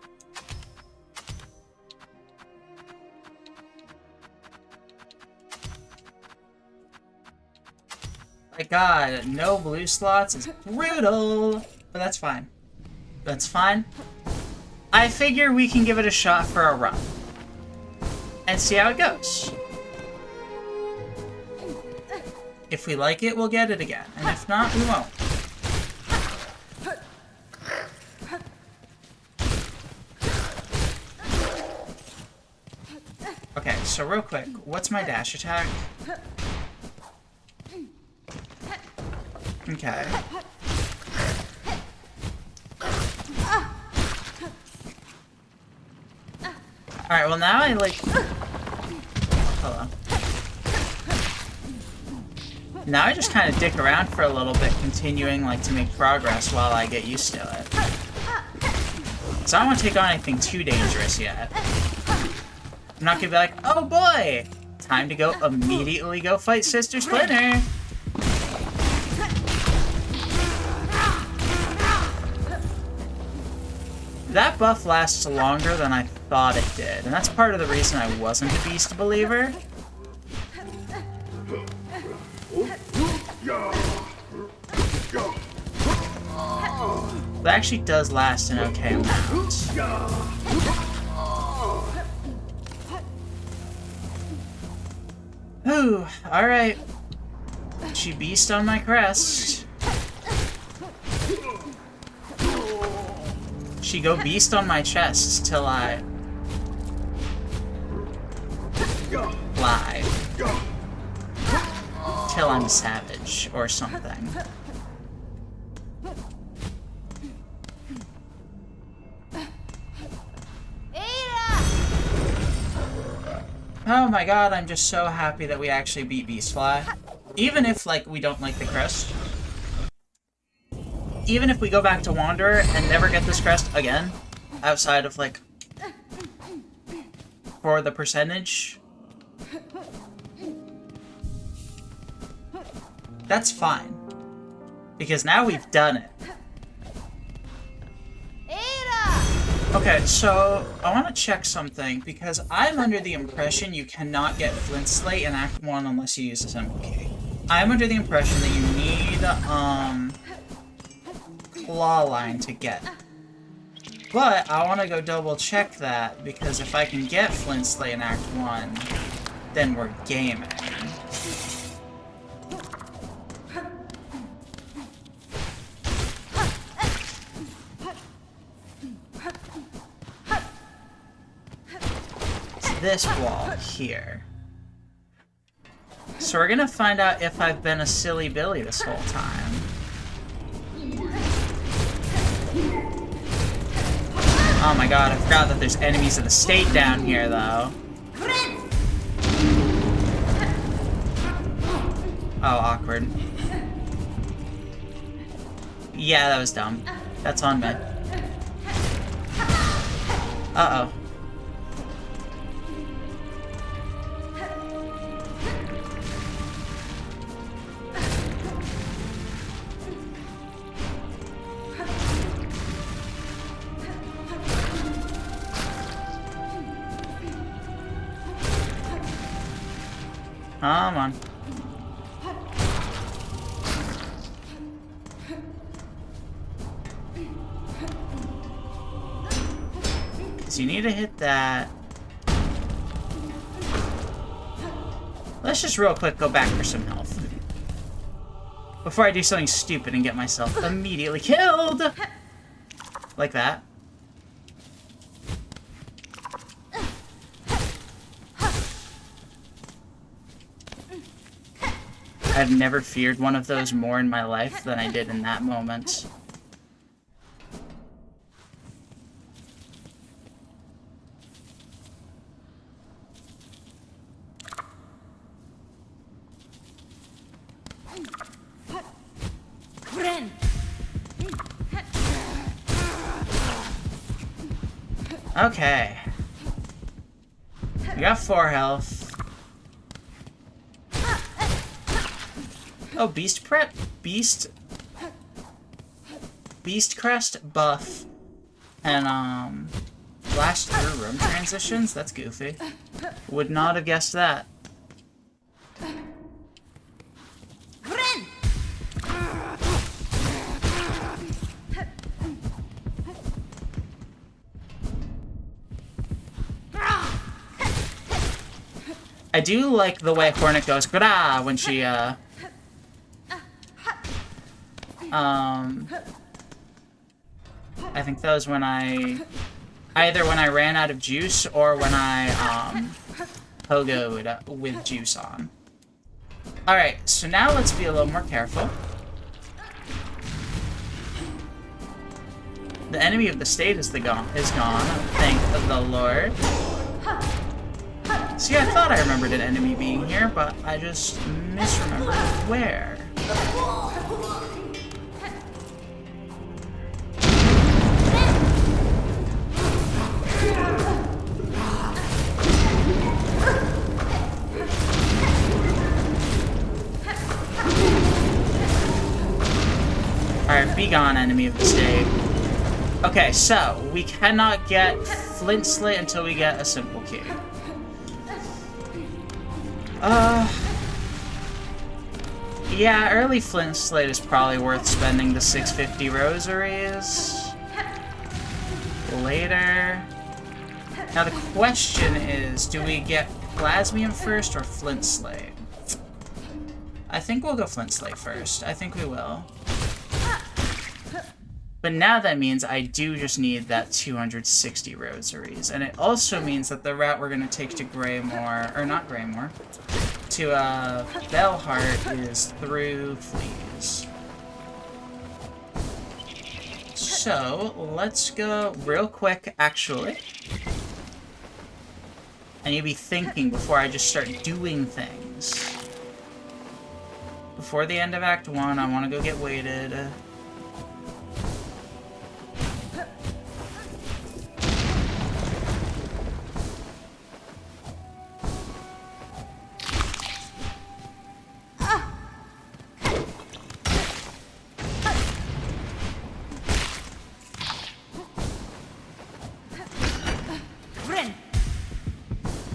My god, no blue slots is brutal! But that's fine. That's fine. I figure we can give it a shot for a run. And see how it goes. If we like it, we'll get it again. And if not, we won't. Okay, so real quick, what's my dash attack? Okay. Alright, well now I like... Hold on. Now I just kind of dick around for a little bit, continuing like to make progress while I get used to it. So I don't want to take on anything too dangerous yet. I'm not gonna be like, oh boy! Time to go immediately go fight Sister Splinter! That buff lasts longer than I thought it did, and that's part of the reason I wasn't a Beast Believer. That actually does last an okay amount. Whew, alright. She beast on my crest. She go beast on my chest till I lie. Till I'm savage or something. Oh my god, I'm just so happy that we actually beat Beastfly. Even if, like, we don't like the crest. Even if we go back to Wanderer and never get this crest again, outside of, like, for the percentage, that's fine. Because now we've done it. Okay, so I want to check something, because I'm under the impression you cannot get Flint Slate in Act 1 unless you use a simple key. I'm under the impression that you need, Claw Line to get it. But I want to go double check that, because if I can get Flint Slate in Act 1, then we're gaming. This wall here. So we're gonna find out if I've been a silly Billy this whole time. Oh my god, I forgot that there's enemies of the state down here, though. Oh, awkward. Yeah, that was dumb. That's on me. Uh-oh. Come on. So you need to hit that. Let's just real quick go back for some health. Before I do something stupid and get myself immediately killed! Like that. I've never feared one of those more in my life than I did in that moment. Okay. We got 4 health. Oh, Beast Crest buff. And, blast through room transitions? That's goofy. Would not have guessed that. I do like the way Hornet goes, "Gra!" when she, I think that was when either when I ran out of juice or when I, pogoed with juice on. Alright, so now let's be a little more careful. The enemy of the state is gone, thank the Lord. See, I thought I remembered an enemy being here, but I just misremembered where. Alright, be gone, enemy of the state. Okay, so, we cannot get Flint Slit until we get a simple key. Yeah, early Flint Slate is probably worth spending the 650 rosaries. Later. Now the question is, do we get Plasmium first or Flint Slate? I think we'll go Flint Slate first. I think we will. But now that means I do just need that 260 rosaries. And it also means that the route we're going to take to Greymoor, or not Greymoor, to Bellheart is through Fleas. So, let's go real quick, actually. I need to be thinking before I just start doing things. Before the end of Act 1, I want to go get weighted.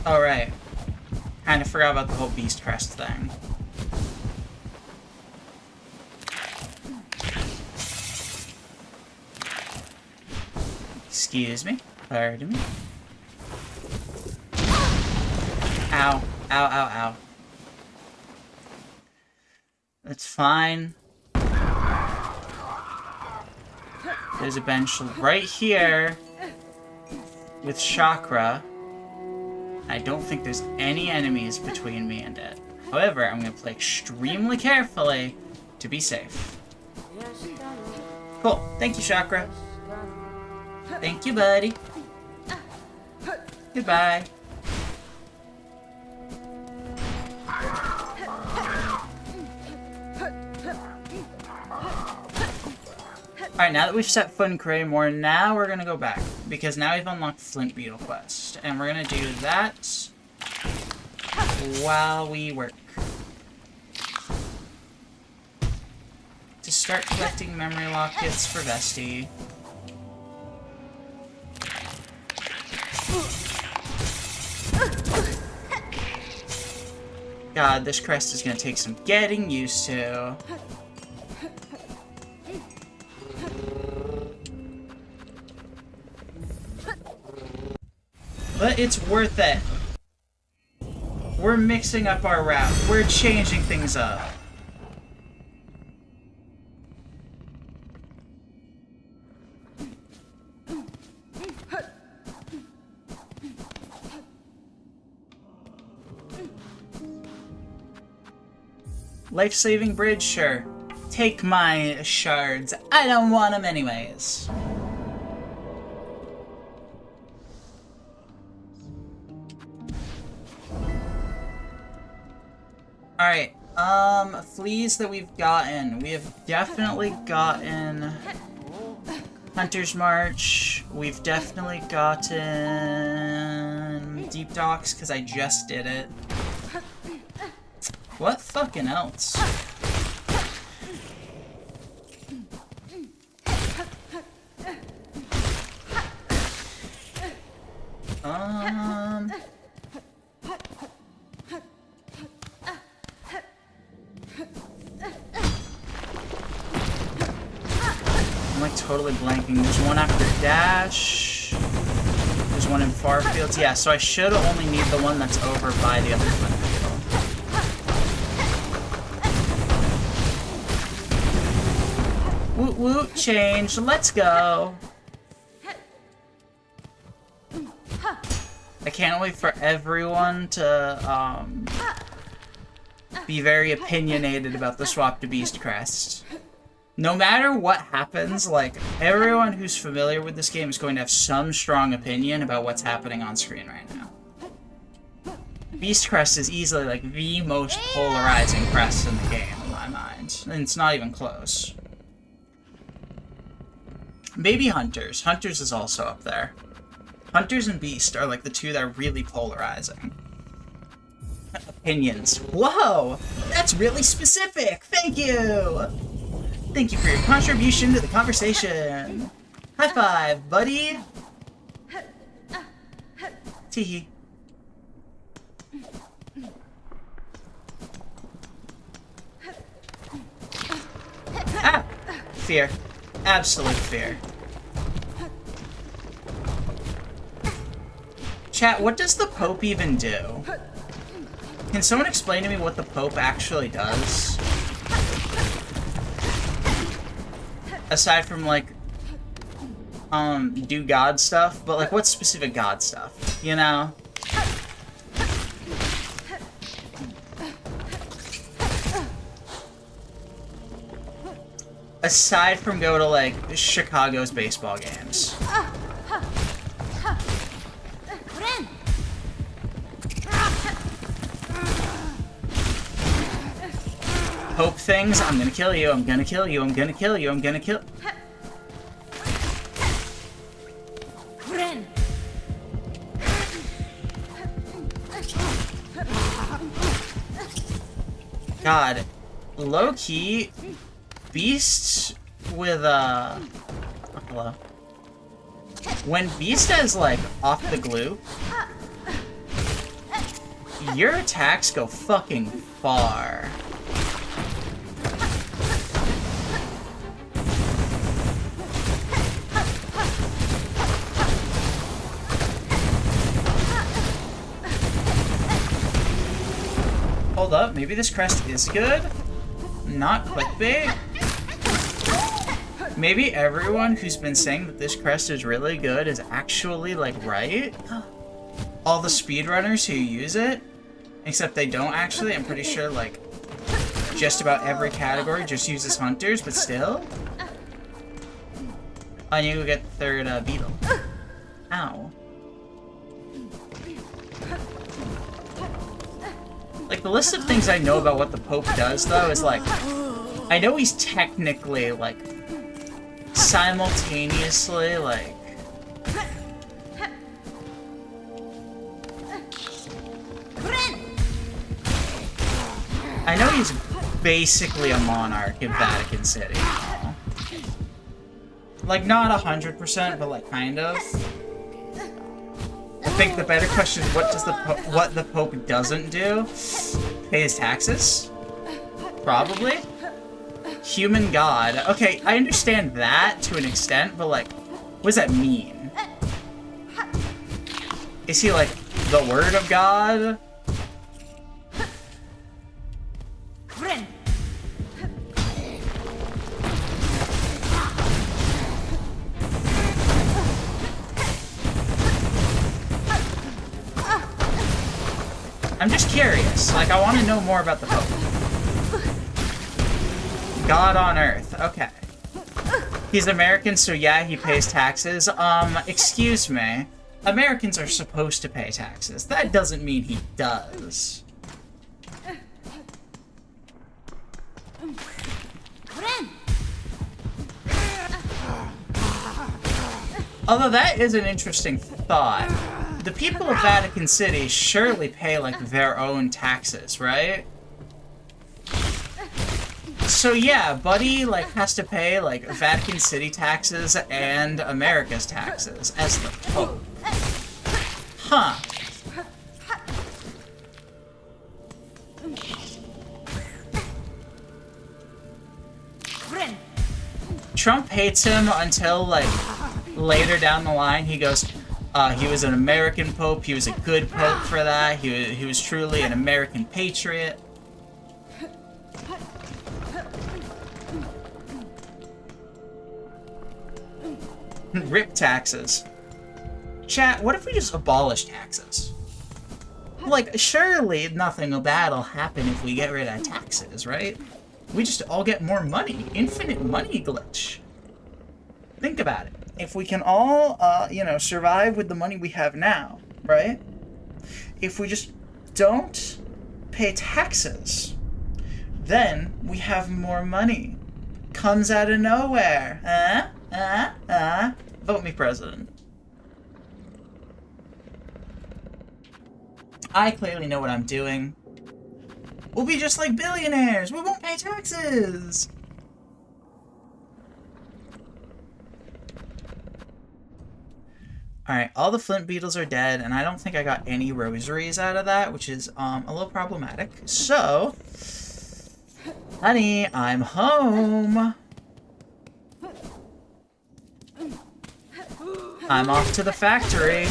Oh, right. Kinda forgot about the whole Beast Crest thing. Excuse me. Pardon me. Ow. Ow, ow, ow. That's fine. There's a bench right here with Chakra. I don't think there's any enemies between me and it. However, I'm going to play extremely carefully to be safe. Cool. Thank you, Chakra. Thank you, buddy. Goodbye. Alright, now that we've set foot in Greymoor, now we're gonna go back. Because now we've unlocked Flint Beetle Quest. And we're gonna do that while we work. To start collecting memory lockets for Vesti. God, this crest is gonna take some getting used to. But it's worth it. We're mixing up our route. We're changing things up. Life-saving bridge, sure. Take my shards. I don't want them anyways. Alright, fleas that we've gotten. We have definitely gotten Hunter's March. We've definitely gotten Deep Docks, because I just did it. What fucking else? I'm like totally blanking. There's one after Dash. There's one in Farfields. Yeah, so I should only need the one that's over by the other one. Woot woot, change, let's go! I can't wait for everyone to, be very opinionated about the swap to Beast Crest. No matter what happens, like, everyone who's familiar with this game is going to have some strong opinion about what's happening on screen right now. Beast Crest is easily, like, the most polarizing crest in the game, in my mind. And it's not even close. Maybe Hunters. Hunters is also up there. Hunters and Beast are like the two that are really polarizing. Opinions. Whoa! That's really specific! Thank you! Thank you for your contribution to the conversation. High five, buddy! Teehee. Ah! Fear. Absolute fear. Chat, what does the Pope even do? Can someone explain to me what the Pope actually does? Aside from, like, do God stuff, but, like, what specific God stuff, you know? Aside from go to, like, Chicago's baseball games. Hope things, I'm gonna kill you, I'm gonna kill you, I'm gonna kill you, I'm gonna kill... God, low-key, Beast with, oh, hello. When Beast is, like, off the glue, your attacks go fucking far. Hold up, maybe this crest is good? Not clickbait? Maybe everyone who's been saying that this crest is really good is actually, like, right? All the speedrunners who use it? Except they don't actually, I'm pretty sure, like, just about every category just uses hunters, but still? Oh, and you go get the third, beetle. Ow. Like, the list of things I know about what the Pope does, though, is, like, I know he's technically, like, simultaneously, like... I know he's basically a monarch in Vatican City, you know? Like, not 100%, but, like, kind of. I think the better question is what the Pope doesn't do? Pay his taxes? Probably. Human God. Okay, I understand that to an extent, but like, what does that mean? Is he like the Word of God? I'm just curious. Like, I want to know more about the Pope. God on Earth. Okay. He's American, so yeah, he pays taxes. Excuse me. Americans are supposed to pay taxes. That doesn't mean he does. Although that is an interesting thought. The people of Vatican City surely pay, like, their own taxes, right? So yeah, Buddy, like, has to pay, like, Vatican City taxes and America's taxes as the Pope. Huh. Trump hates him until, like, later down the line he goes, he was an American Pope, he was a good Pope for that, he was truly an American patriot. Rip taxes. Chat, what if we just abolish taxes? Like, surely nothing bad'll happen if we get rid of taxes, right? We just all get more money. Infinite money glitch. Think about it. If we can all, you know, survive with the money we have now, right? If we just don't pay taxes, then we have more money. Comes out of nowhere. Vote me president. I clearly know what I'm doing. We'll be just like billionaires. We won't pay taxes. Alright, all the flint beetles are dead, and I don't think I got any rosaries out of that, which is a little problematic. So, honey, I'm home. I'm off to the factory.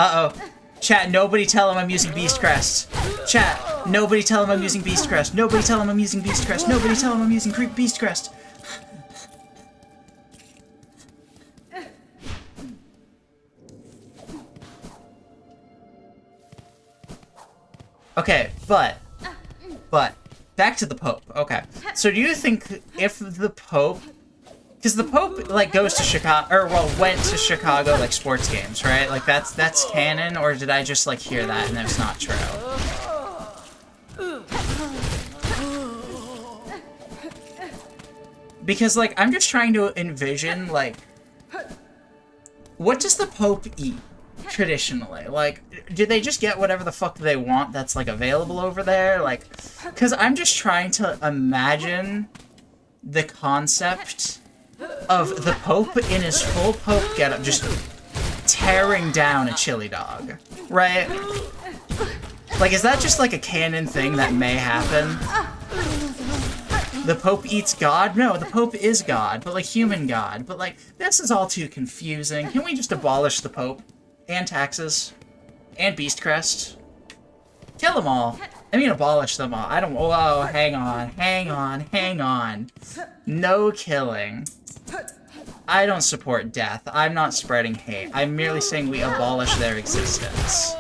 Uh-oh. Chat, nobody tell him I'm using Beast Crest. Chat, nobody tell him I'm using Beast Crest. Nobody tell him I'm using Beast Crest. Nobody tell him I'm using Beast Crest. Okay, but, back to the Pope. Okay, so do you think if the Pope, because the Pope, like, goes to Chicago, or, well, went to Chicago, like, sports games, right? Like, that's canon, or did I just, like, hear that and it's not true? Because, like, I'm just trying to envision, like, what does the Pope eat? Traditionally, like, do they just get whatever the fuck they want that's, like, available over there? Like, because I'm just trying to imagine the concept of the Pope in his full Pope getup just tearing down a chili dog, right? Like, is that just, like, a canon thing that may happen? The Pope eats God? No, the Pope is God, but, like, human God. But, like, this is all too confusing. Can we just abolish the Pope? And taxes. And Beast Crest. Kill them all. I mean, abolish them all. I don't... Whoa, hang on. No killing. I don't support death. I'm not spreading hate. I'm merely saying we abolish their existence.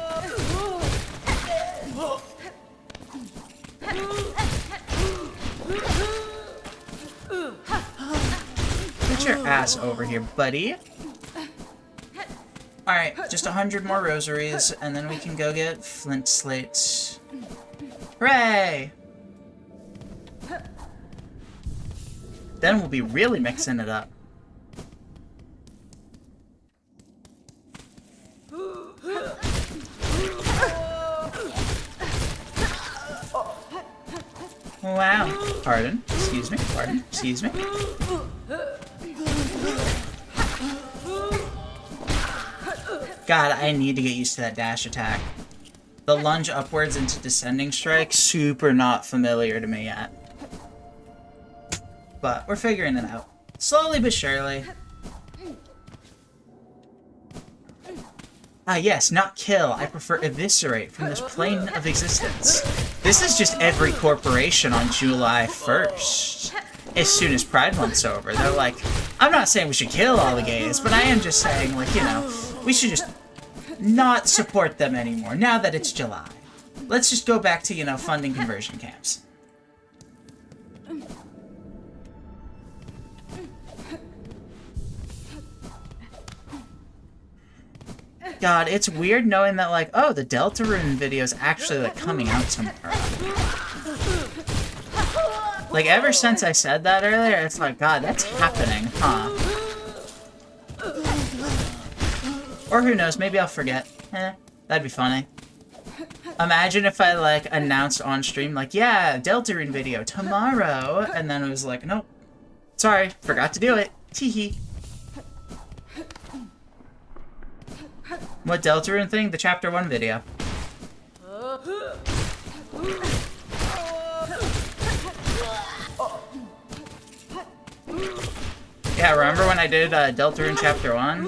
Get your ass over here, buddy. Alright, just 100 more rosaries, and then we can go get flint slates. Hooray! Then we'll be really mixing it up. Wow. Pardon. Excuse me. Pardon. Excuse me. God, I need to get used to that dash attack. The lunge upwards into descending strike, super not familiar to me yet. But we're figuring it out. Slowly but surely. Ah yes, not kill. I prefer eviscerate from this plane of existence. This is just every corporation on July 1st. As soon as Pride Month's over. They're like, I'm not saying we should kill all the gays, but I am just saying, like, you know, we should just not support them anymore, now that it's July. Let's just go back to, you know, funding conversion camps. God, it's weird knowing that, like, oh, the Deltarune video is actually, like, coming out tomorrow. Like, ever since I said that earlier, it's like, God, that's happening, huh? Or who knows, maybe I'll forget. That'd be funny. Imagine if I, like, announced on stream, like, yeah, Deltarune video tomorrow, and then it was like, nope. Sorry, forgot to do it. Teehee. What Deltarune thing? The Chapter 1 video. Yeah, remember when I did Deltarune Chapter 1?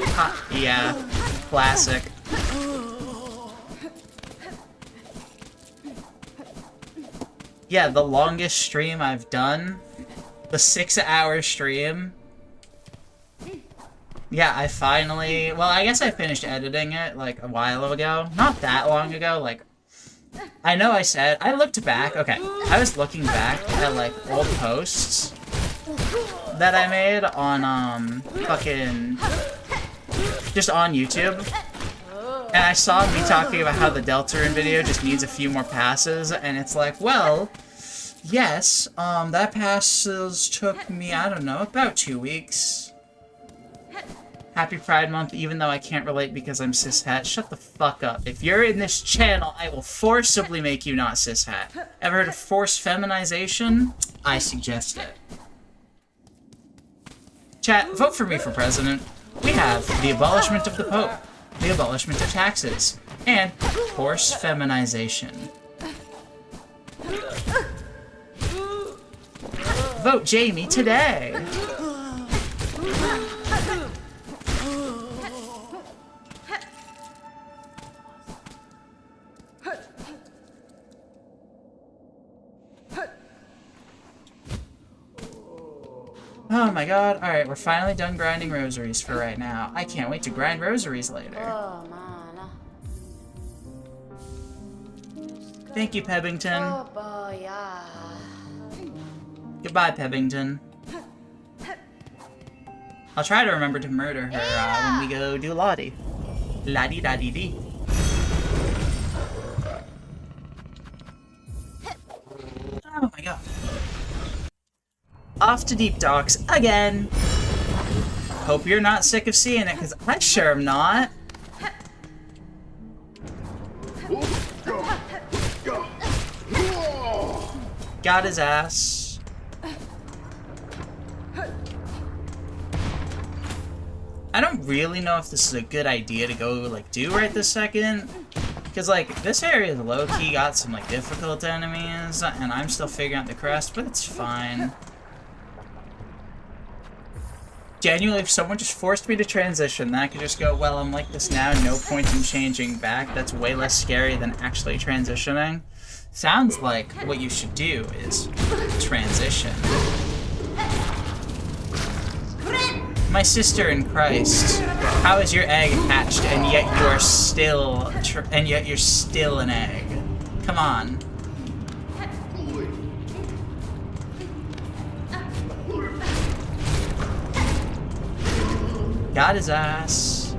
Yeah, classic. Yeah, the longest stream I've done. The 6-hour stream. Yeah, I finally... Well, I guess I finished editing it, like, a while ago. Not that long ago, like... I know I said... I looked back... Okay, I was looking back at, like, old posts that I made on, fucking... just on YouTube. And I saw me talking about how the Deltarune video just needs a few more passes, and it's like, well... Yes, that passes took me, I don't know, about 2 weeks. Happy Pride Month, even though I can't relate because I'm cishet. Shut the fuck up. If you're in this channel, I will forcibly make you not cishet. Ever heard of forced feminization? I suggest it. Chat, vote for me for president. We have the abolishment of the Pope, the abolishment of taxes, and forced feminization. Vote Jamie today! Oh my god. Alright, we're finally done grinding rosaries for right now. I can't wait to grind rosaries later. Thank you, Pebbington. Goodbye, Pebbington. I'll try to remember to murder her when we go do Lottie. La-dee-da-dee-dee. Oh my god. Off to Deep Docks again. Hope you're not sick of seeing it, because I sure am not. Got his ass. I don't really know if this is a good idea to go, like, do right this second. Because, like, this area low-key got some, like, difficult enemies, and I'm still figuring out the crest, but it's fine. Genuinely, if someone just forced me to transition, then I could just go, well, I'm like this now, no point in changing back. That's way less scary than actually transitioning. Sounds like what you should do is transition. My sister in Christ, how is your egg hatched and yet you're still an egg? Come on. Got his ass.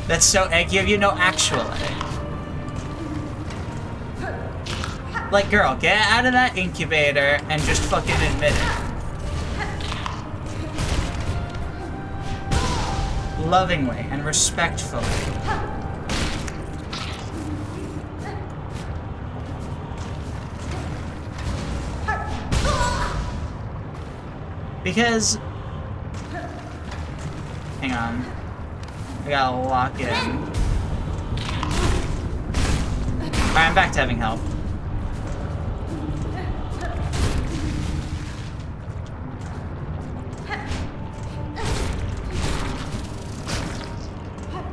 That's so eggy of you, no, actually. Like, girl, get out of that incubator and just fucking admit it. Lovingly and respectfully. Because... hang on. I gotta lock in. Alright, I'm back to having help.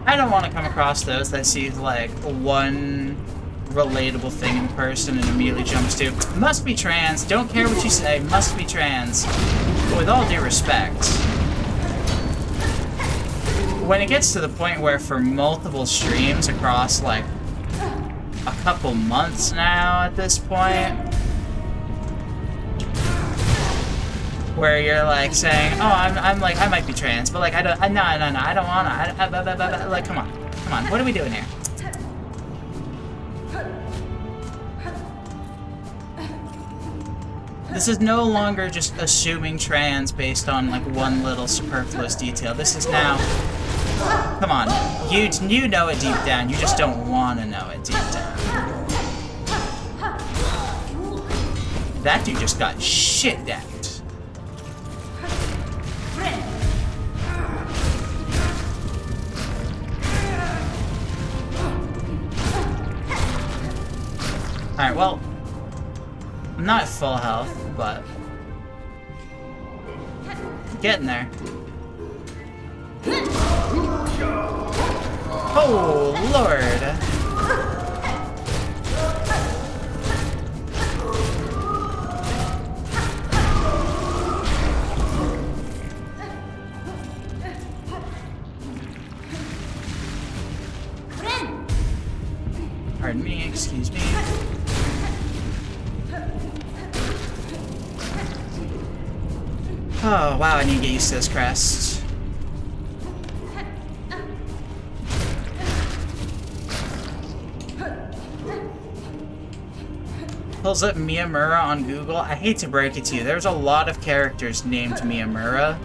I don't want to come across those that see, like, one relatable thing in person and immediately jumps to, must be trans, don't care what you say, must be trans. But with all due respect, when it gets to the point where for multiple streams across, like, a couple months now at this point, where you're like saying, oh, I'm like, I might be trans, but like, no, I don't wanna, like, come on, what are we doing here? This is no longer just assuming trans based on like one little superfluous detail. This is now, come on, you know it deep down, you just don't wanna know it deep down. That dude just got shit decked. Alright, well, I'm not at full health, but getting there. Oh, Lord. Pardon me, excuse me. Oh, wow, I need to get used to this crest. Pulls up Miyamura on Google. I hate to break it to you, there's a lot of characters named Miyamura.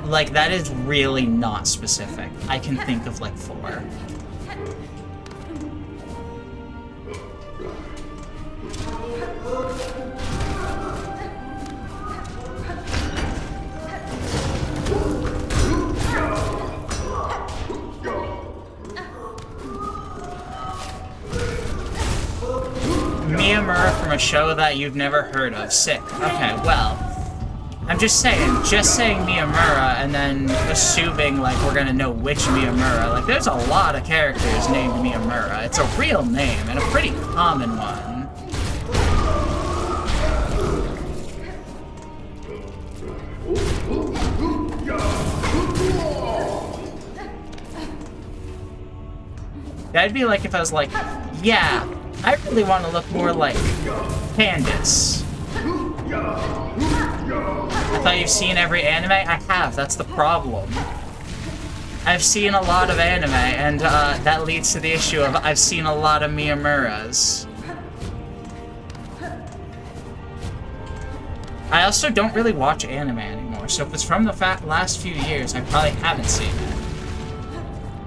Like, that is really not specific. I can think of like 4. Miyamura from a show that you've never heard of. Sick. Okay, well, I'm just saying Miyamura and then assuming like we're gonna know which Miyamura. Like, there's a lot of characters named Miyamura. It's a real name and a pretty common one. I'd be like if I was like, yeah, I really want to look more like Candace. I thought you've seen every anime? I have, that's the problem. I've seen a lot of anime, and that leads to the issue of I've seen a lot of Miyamuras. I also don't really watch anime anymore, so if it's from the last few years, I probably haven't seen it.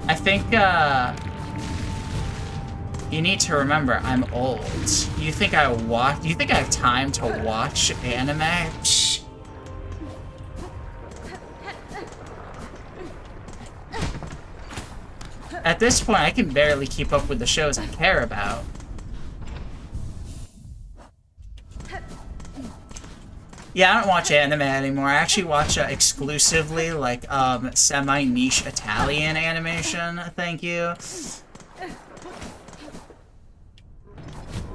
I think, you need to remember, I'm old. You think I have time to watch anime? Psh. At this point, I can barely keep up with the shows I care about. Yeah, I don't watch anime anymore. I actually watch exclusively, like, semi-niche Italian animation, thank you.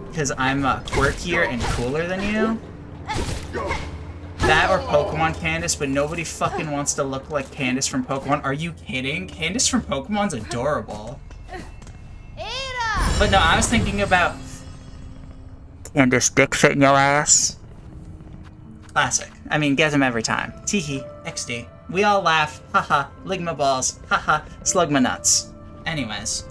Because I'm quirkier and cooler than you. That or Pokemon Candace, but nobody fucking wants to look like Candace from Pokemon. Are you kidding? Candace from Pokemon's adorable. But no, I was thinking about Candace dick fit in your ass. Classic. I mean, get him every time. Teehee, XD. We all laugh. Haha. Ligma balls. Haha. Slugma nuts. Anyways.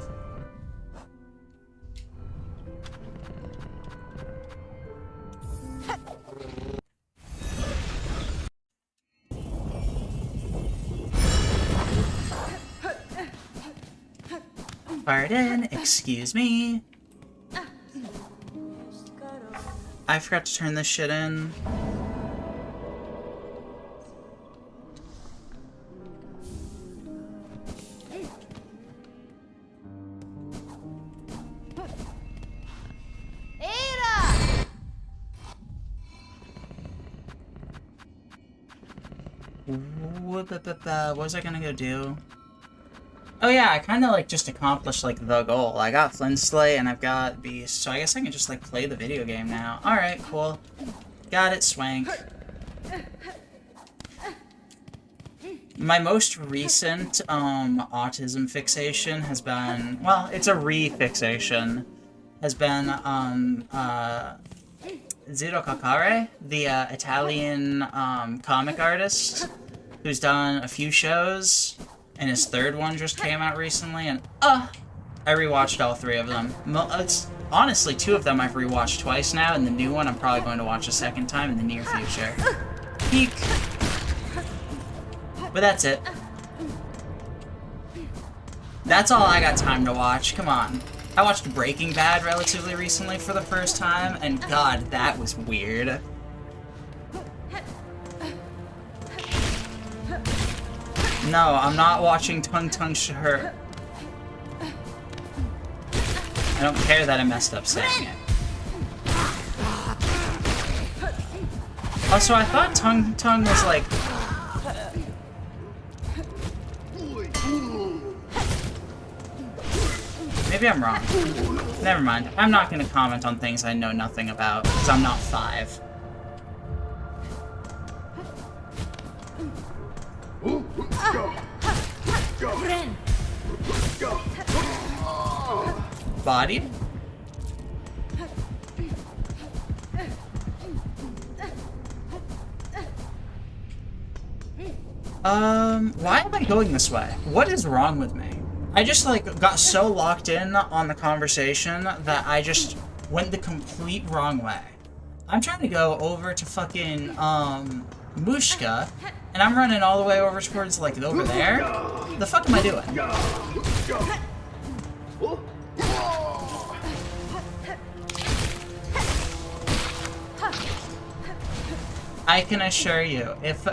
Pardon, excuse me. I forgot to turn this shit in. What was I gonna go do? Oh yeah, I kind of like just accomplished like the goal. I got Flintsley and I've got Beast, so I guess I can just like play the video game now. Alright, cool. Got it, Swank. My most recent autism fixation has been, well, it's a re-fixation, has been Zero Kakare, the Italian comic artist who's done a few shows, and his third one just came out recently, and I rewatched all three of them. It's, honestly, two of them I've rewatched twice now, and the new one I'm probably going to watch a second time in the near future. Peek! But that's it. That's all I got time to watch, come on. I watched Breaking Bad relatively recently for the first time, and god, that was weird. No, I'm not watching Tung Tung Shahur. I don't care that I messed up saying it. Also, I thought Tung Tung was like... Maybe I'm wrong. Never mind. I'm not gonna comment on things I know nothing about, because I'm not 5. Bodied? Why am I going this way? What is wrong with me? I just, like, got so locked in on the conversation that I just went the complete wrong way. I'm trying to go over to fucking, Mushka, and I'm running all the way over towards, like, over there? The fuck am I doing? I can assure you, if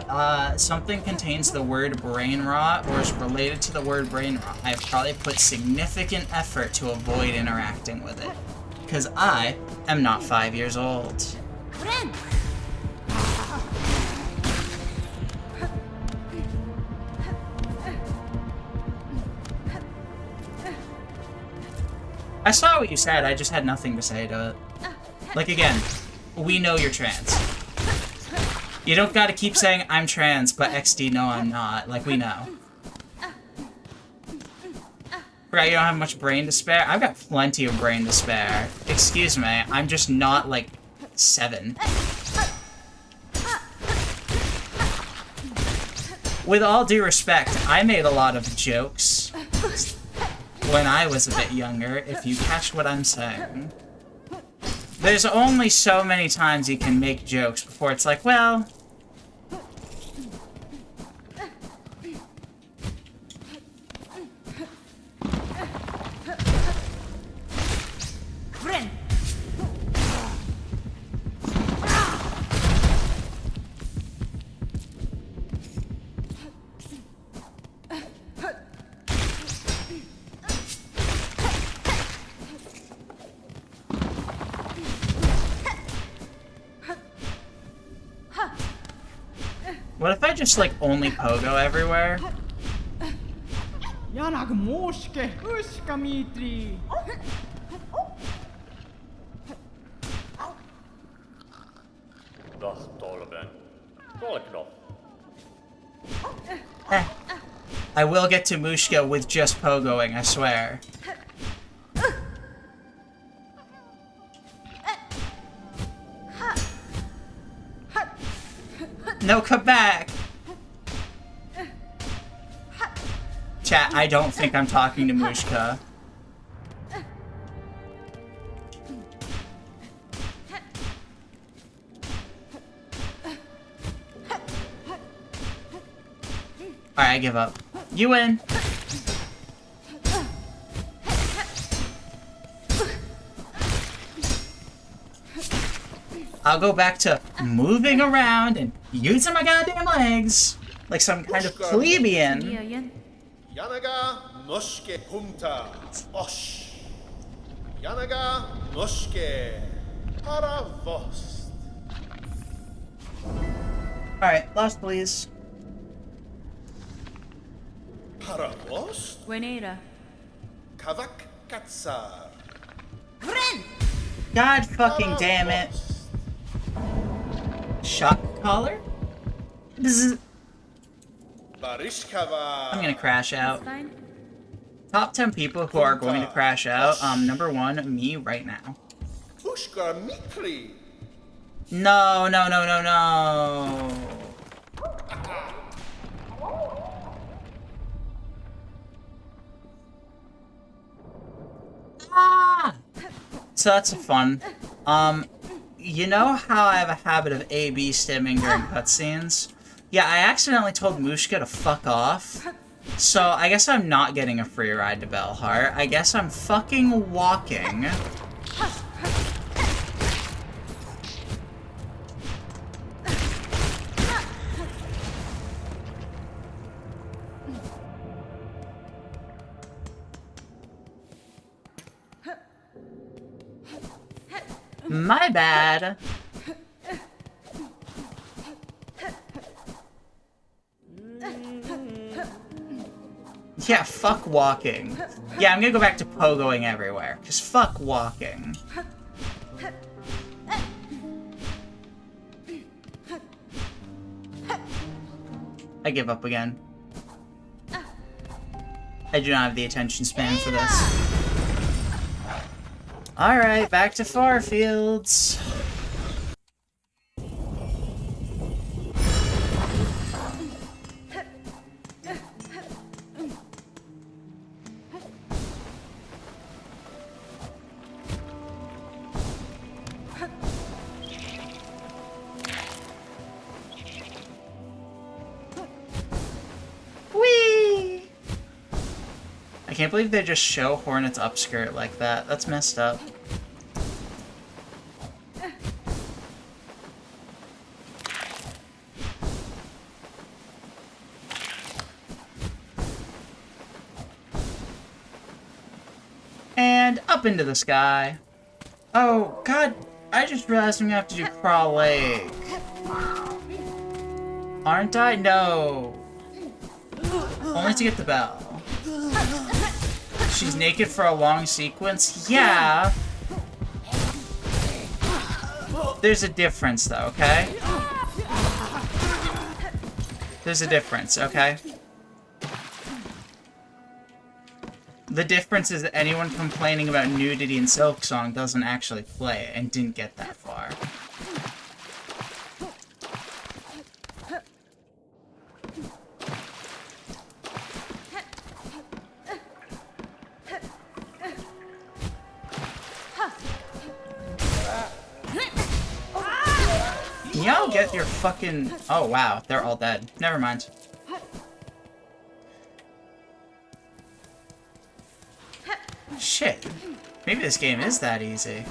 something contains the word brain rot or is related to the word brain rot, I've probably put significant effort to avoid interacting with it. Because I am not 5 years old. I saw what you said, I just had nothing to say to it. Like, again, we know you're trans. You don't gotta keep saying, I'm trans, but XD, no, I'm not. Like, we know. Right, you don't have much brain to spare? I've got plenty of brain to spare. Excuse me, I'm just not, like, 7. With all due respect, I made a lot of jokes when I was a bit younger, if you catch what I'm saying. There's only so many times you can make jokes before it's like, well... What if I just, like, only pogo everywhere? I will get to Mushka with just pogoing, I swear. No, come back! Chat, I don't think I'm talking to Mushka. Alright, I give up. You win! I'll go back to moving around and using my goddamn legs like some kind of plebeian.
Yanaga noshke humta osh. Yanaga noshke paravost.
Alright, last please.
Paravost?
Buenera.
Kavak katsar.
God fucking damn it. Shock collar? I'm gonna crash out.
Fine.
Top 10 people who are going to crash out. Number 1, me right now. No, no, no, no, no. Ah! So that's fun. You know how I have a habit of A-B stimming during cutscenes? Yeah, I accidentally told Mushka to fuck off. So I guess I'm not getting a free ride to Belhart. I guess I'm fucking walking. My bad. Yeah, fuck walking. Yeah, I'm gonna go back to pogoing everywhere. Just fuck walking. I give up again. I do not have the attention span for this. Alright, back to Farfields. Whee! I can't believe they just show Hornet's upskirt like that. That's messed up. And up into the sky. Oh, God, I just realized I'm gonna have to do Crawl Lake. Aren't I? No. Only to get the bell. She's naked for a long sequence? Yeah. There's a difference, though, okay? There's a difference, okay? The difference is that anyone complaining about nudity in Silksong doesn't actually play it and didn't get that far. Can y'all get your fucking... Oh, wow. They're all dead. Never mind. Shit. Maybe this game is that easy.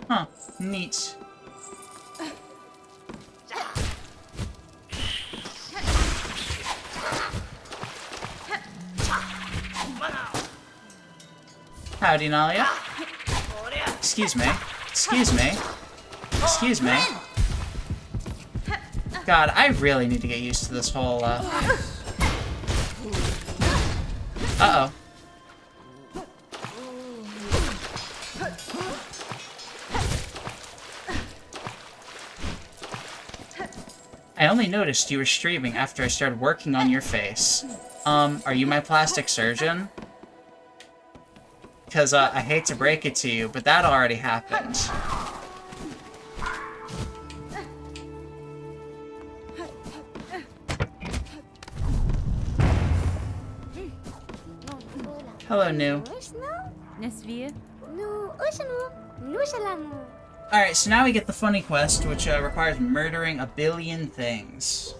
Huh. Neat. Howdy, Nalia. Excuse me. Excuse me. Excuse me. God, I really need to get used to this whole, Uh-oh. I only noticed you were streaming after I started working on your face. Are you my plastic surgeon? Because, I hate to break it to you, but that already happened. Hello, New. Alright, so now we get the funny quest, which requires murdering 1 billion things.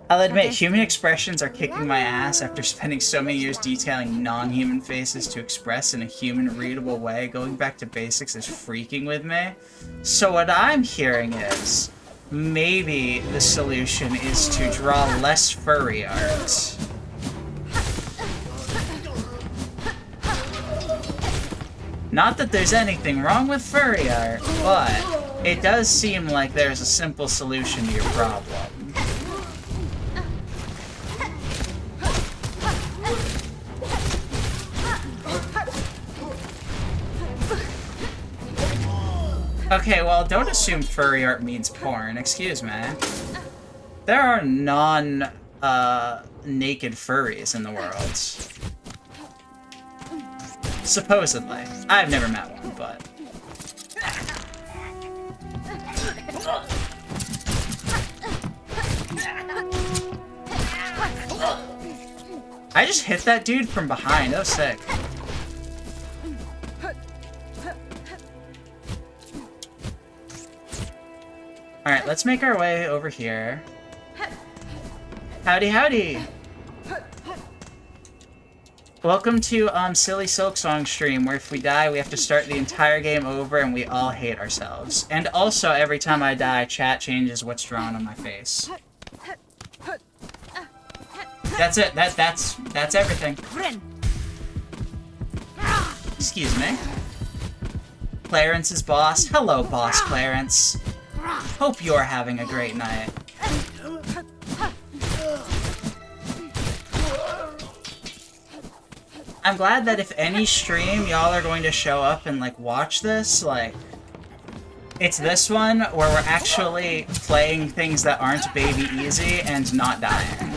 I'll admit, human expressions are kicking my ass after spending so many years detailing non-human faces to express in a human-readable way. Going back to basics is freaking with me. So what I'm hearing is, maybe the solution is to draw less furry art. Not that there's anything wrong with furry art, but it does seem like there's a simple solution to your problem. Okay, well, don't assume furry art means porn. Excuse me. There are naked furries in the world. Supposedly. I've never met one, but... I just hit that dude from behind. That was sick. Alright, let's make our way over here. Howdy, howdy! Welcome to, Silly Silksong stream, where if we die, we have to start the entire game over and we all hate ourselves. And also, every time I die, chat changes what's drawn on my face. That's it. That's everything. Excuse me. Clarence is boss. Hello, boss Clarence. Hope you're having a great night. I'm glad that if any stream y'all are going to show up and like watch this, like it's this one where we're actually playing things that aren't baby easy and not dying.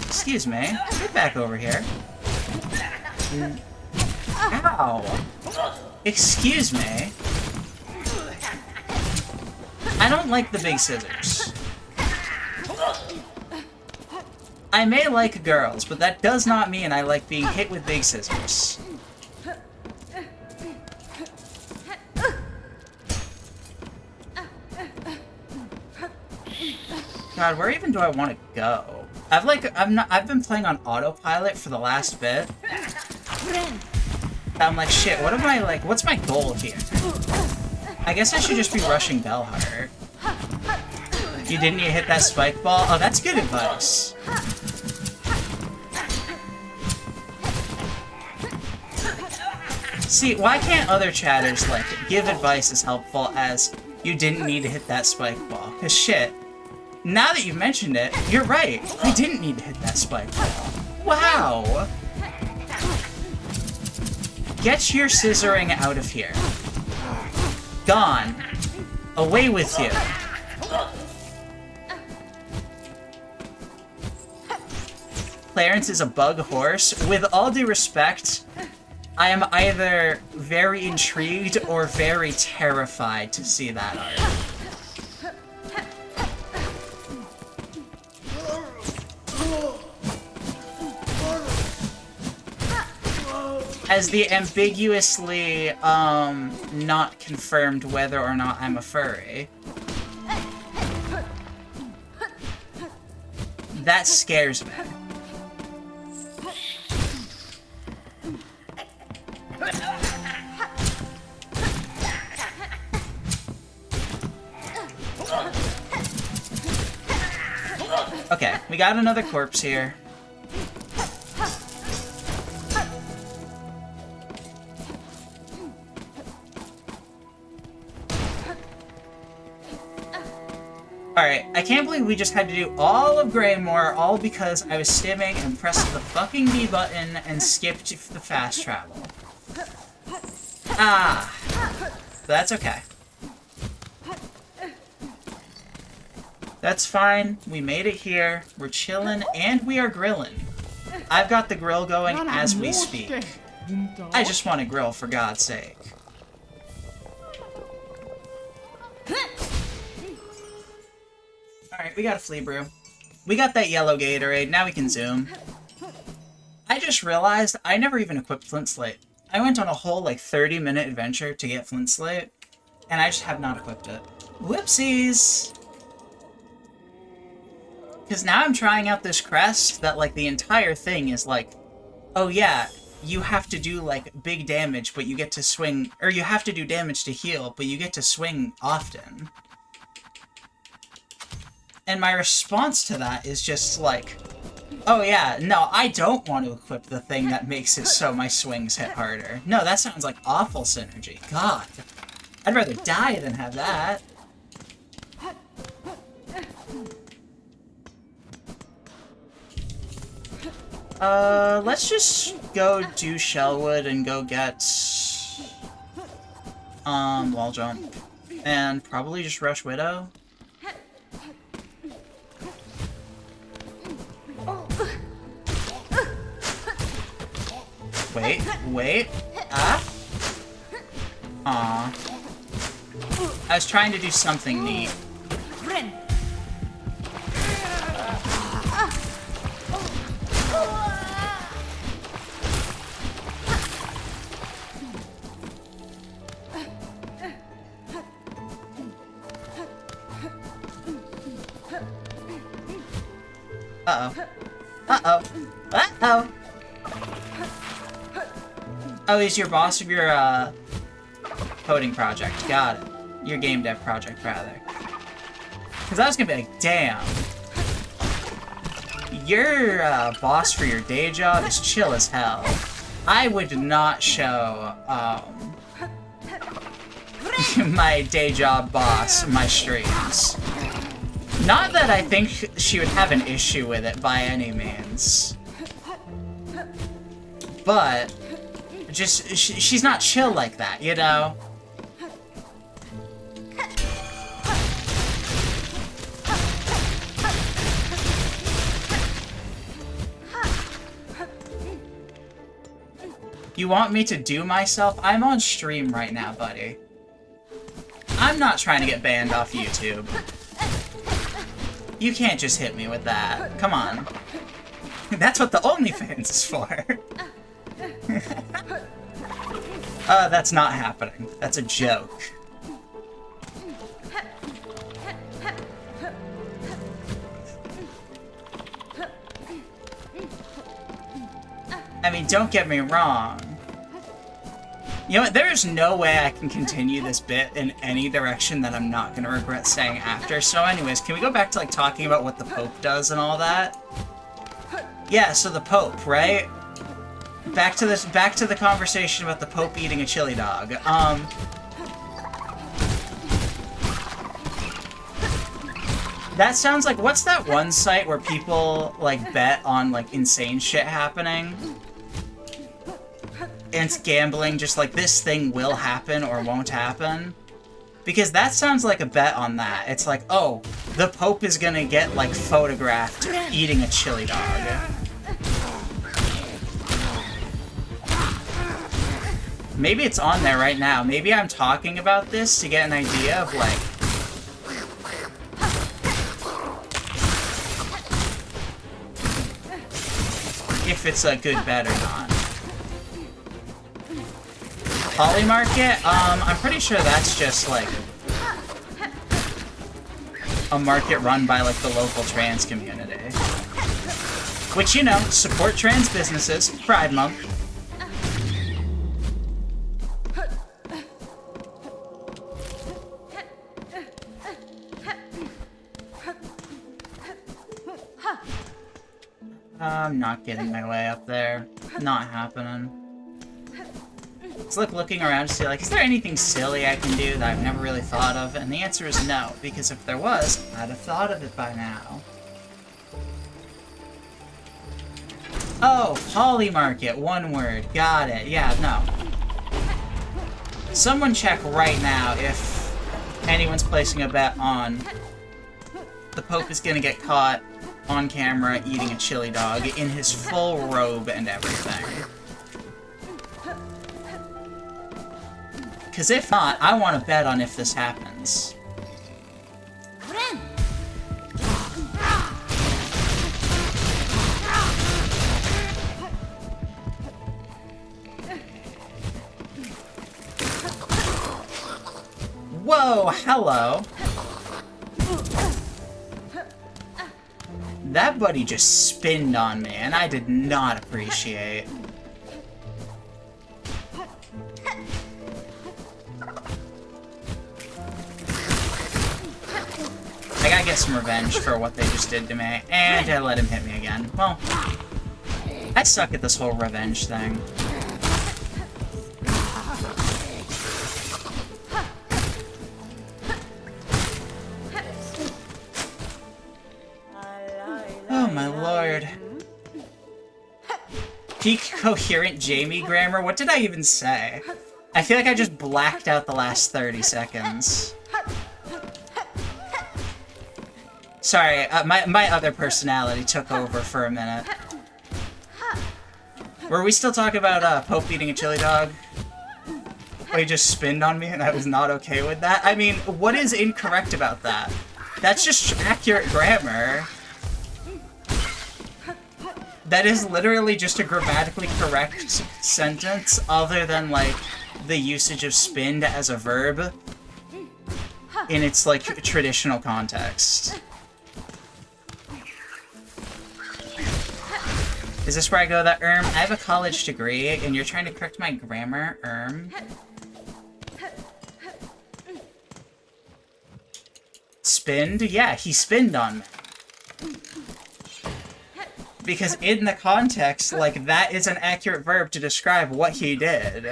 Excuse me, get back over here. Ow! Excuse me. I don't like the big scissors. I may like girls, but that does not mean I like being hit with big scissors. God, where even do I want to go? I've been playing on autopilot for the last bit. I'm like, shit, what am I like, what's my goal here? I guess I should just be rushing Bell harder. You didn't hit that spike ball? Oh, that's good advice. See, why can't other chatters, like, give advice as helpful as you didn't need to hit that spike ball? Cause shit, now that you've mentioned it, you're right. I didn't need to hit that spike ball. Wow! Get your scissoring out of here. Gone. Away with you. Clarence is a bug horse. With all due respect, I am either very intrigued or very terrified to see that art. As the ambiguously, not confirmed whether or not I'm a furry. That scares me. Okay, we got another corpse here. Alright, I can't believe we just had to do all of Greymore, all because I was stimming and pressed the fucking B button and skipped the fast travel. Ah! That's okay. That's fine, we made it here, we're chillin', and we are grillin'. I've got the grill going as we speak. I just want to grill, for God's sake. Alright, we got a flea brew. We got that yellow Gatorade, now we can zoom. I just realized I never even equipped Flint Slate. I went on a whole, like, 30-minute adventure to get Flint Slate, and I just have not equipped it. Whoopsies! Because now I'm trying out this crest that, like, the entire thing is like, oh yeah, you have to do, like, big damage, but you get to swing, or you have to do damage to heal, but you get to swing often. And my response to that is just like, oh yeah, no, I don't want to equip the thing that makes it so my swings hit harder. No, that sounds like awful synergy. God. I'd rather die than have that. Let's just go do Shellwood and go get, wall jump. And probably just rush Widow. Wait. Ah? Aw. I was trying to do something neat. Uh-oh. Uh-oh. Uh-oh! Oh, he's your boss of your, coding project. Got it. Your game dev project, rather. Because I was gonna be like, damn. Your, boss for your day job is chill as hell. I would not show, my day job boss my streams. Not that I think she would have an issue with it by any means. But just, she's not chill like that, you know? You want me to do myself? I'm on stream right now, buddy. I'm not trying to get banned off YouTube. You can't just hit me with that. Come on. That's what the OnlyFans is for. That's not happening. That's a joke. I mean, don't get me wrong. You know what, there's no way I can continue this bit in any direction that I'm not gonna regret saying after. So anyways, can we go back to, like, talking about what the Pope does and all that? Yeah, so the Pope, right? back to the conversation about the Pope eating a chili dog. That sounds like, what's that one site where people, like, bet on, like, insane shit happening? And it's gambling, just like, this thing will happen or won't happen? Because that sounds like a bet on that. It's like, oh, the Pope is gonna get, like, photographed eating a chili dog. Maybe it's on there right now. Maybe I'm talking about this to get an idea of, like... if it's a good bet or not. Holly Market? I'm pretty sure that's just, like, a market run by, like, the local trans community. Which, you know, support trans businesses. Pride Month. I'm not getting my way up there. Not happening. It's like looking around to see, like, is there anything silly I can do that I've never really thought of? And the answer is no, because if there was, I'd have thought of it by now. Oh, Holly Market, one word. Got it. Yeah, no. Someone check right now if anyone's placing a bet on the Pope is gonna get caught on camera eating a chili dog in his full robe and everything. Because if not, I want to bet on if this happens. Whoa, hello. That buddy just spinned on me, and I did not appreciate. I gotta get some revenge for what they just did to me, and I let him hit me again. Well, I suck at this whole revenge thing. Oh my lord. Peak coherent Jamie grammar? What did I even say? I feel like I just blacked out the last 30 seconds. Sorry, my other personality took over for a minute. Were we still talking about Pope eating a chili dog? Oh, he just spinned on me and I was not okay with that? I mean, what is incorrect about that? That's just accurate grammar. That is literally just a grammatically correct sentence, other than, like, the usage of spinned as a verb in its, like, traditional context. Is this where I go that, I have a college degree, and you're trying to correct my grammar, Spinned? Yeah, he spinned on me. Because in the context, like, that is an accurate verb to describe what he did.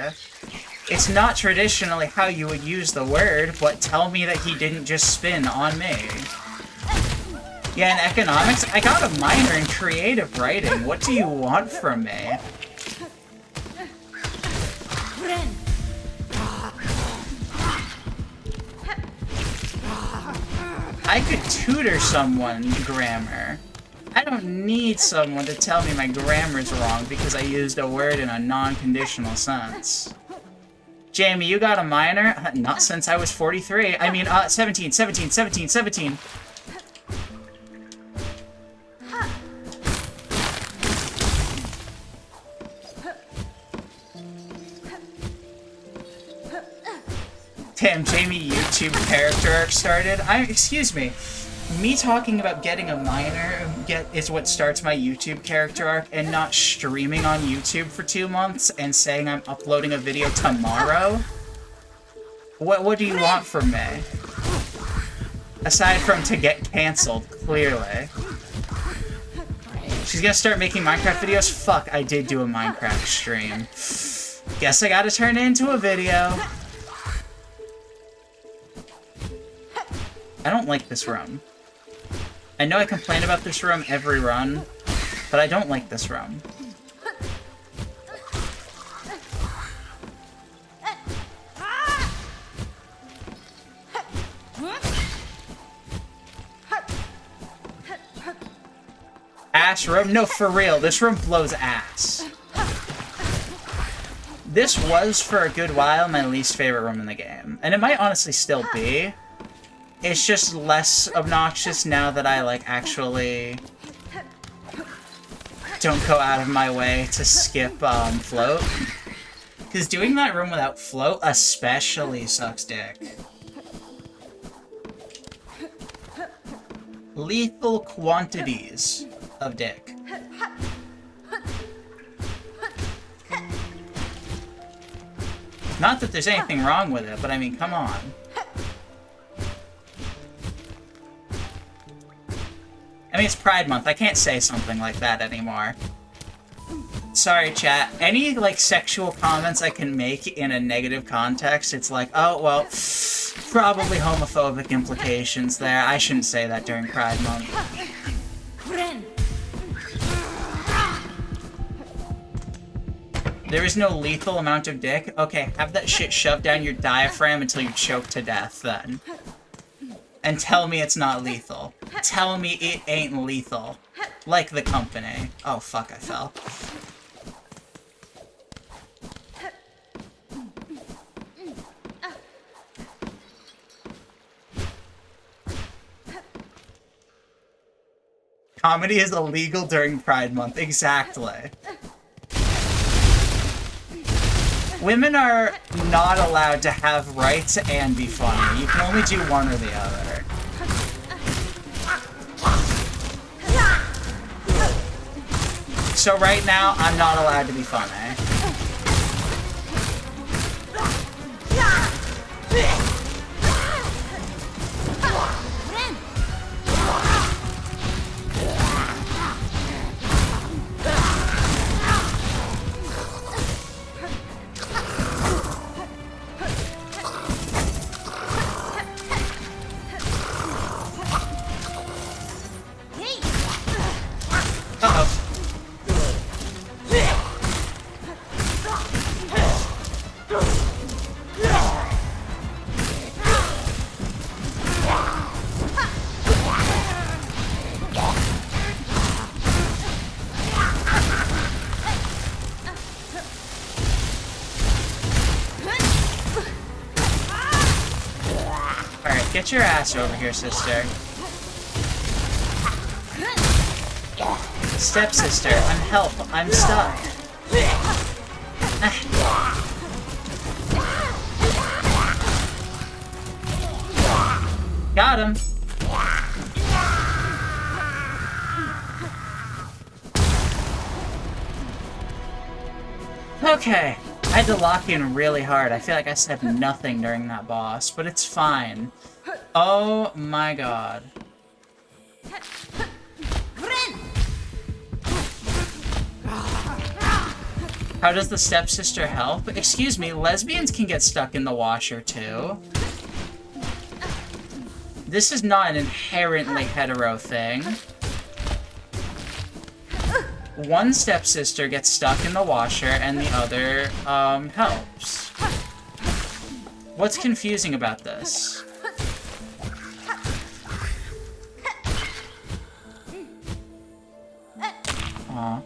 It's not traditionally how you would use the word, but tell me that he didn't just spin on me. Yeah, in economics, I got a minor in creative writing. What do you want from me? I could tutor someone grammar. I don't need someone to tell me my grammar's wrong because I used a word in a non-conditional sense. Jamie, you got a minor? Not since I was 43. I mean, 17. Damn, Jamie YouTube character arc started? Excuse me. Me talking about getting a minor is what starts my YouTube character arc, and not streaming on YouTube for 2 months and saying I'm uploading a video tomorrow? What do you want from me? Aside from to get cancelled, clearly. She's gonna start making Minecraft videos? Fuck, I did do a Minecraft stream. Guess I gotta turn it into a video. I don't like this room. I know I complain about this room every run, but I don't like this room. Ass room? No, for real, this room blows ass. This was, for a good while, my least favorite room in the game. And it might honestly still be. It's just less obnoxious now that I, like, actually don't go out of my way to skip, float. Because doing that room without float especially sucks dick. Lethal quantities of dick. Not that there's anything wrong with it, but I mean, come on. I mean, it's Pride Month. I can't say something like that anymore. Sorry, chat. Any, like, sexual comments I can make in a negative context, it's like, oh, well, probably homophobic implications there. I shouldn't say that during Pride Month. There is no lethal amount of dick? Okay, have that shit shoved down your diaphragm until you choke to death, then. And tell me it's not lethal. Tell me it ain't lethal. Like the company. Oh, fuck, I fell. Comedy is illegal during Pride Month. Exactly. Women are not allowed to have rights and be funny. You can only do one or the other. So right now, I'm not allowed to be funny. Get your ass over here, sister. Stepsister, I'm help. I'm stuck. Got him. Okay. I had to lock in really hard. I feel like I said nothing during that boss, but it's fine. Oh my god. How does the stepsister help? Excuse me, lesbians can get stuck in the washer too. This is not an inherently hetero thing. One stepsister gets stuck in the washer and the other, helps. What's confusing about this? Aw.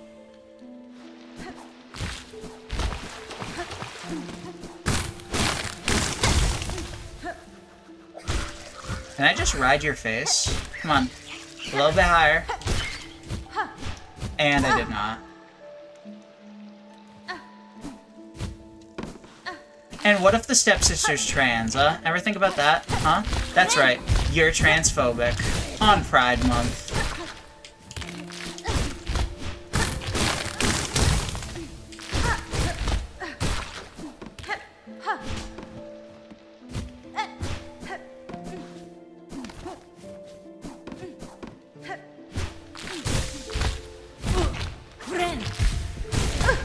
Can I just ride your face? Come on. A little bit higher. And I did not. And what if the stepsister's trans, huh? Ever think about that? Huh? That's right. You're transphobic. On Pride Month.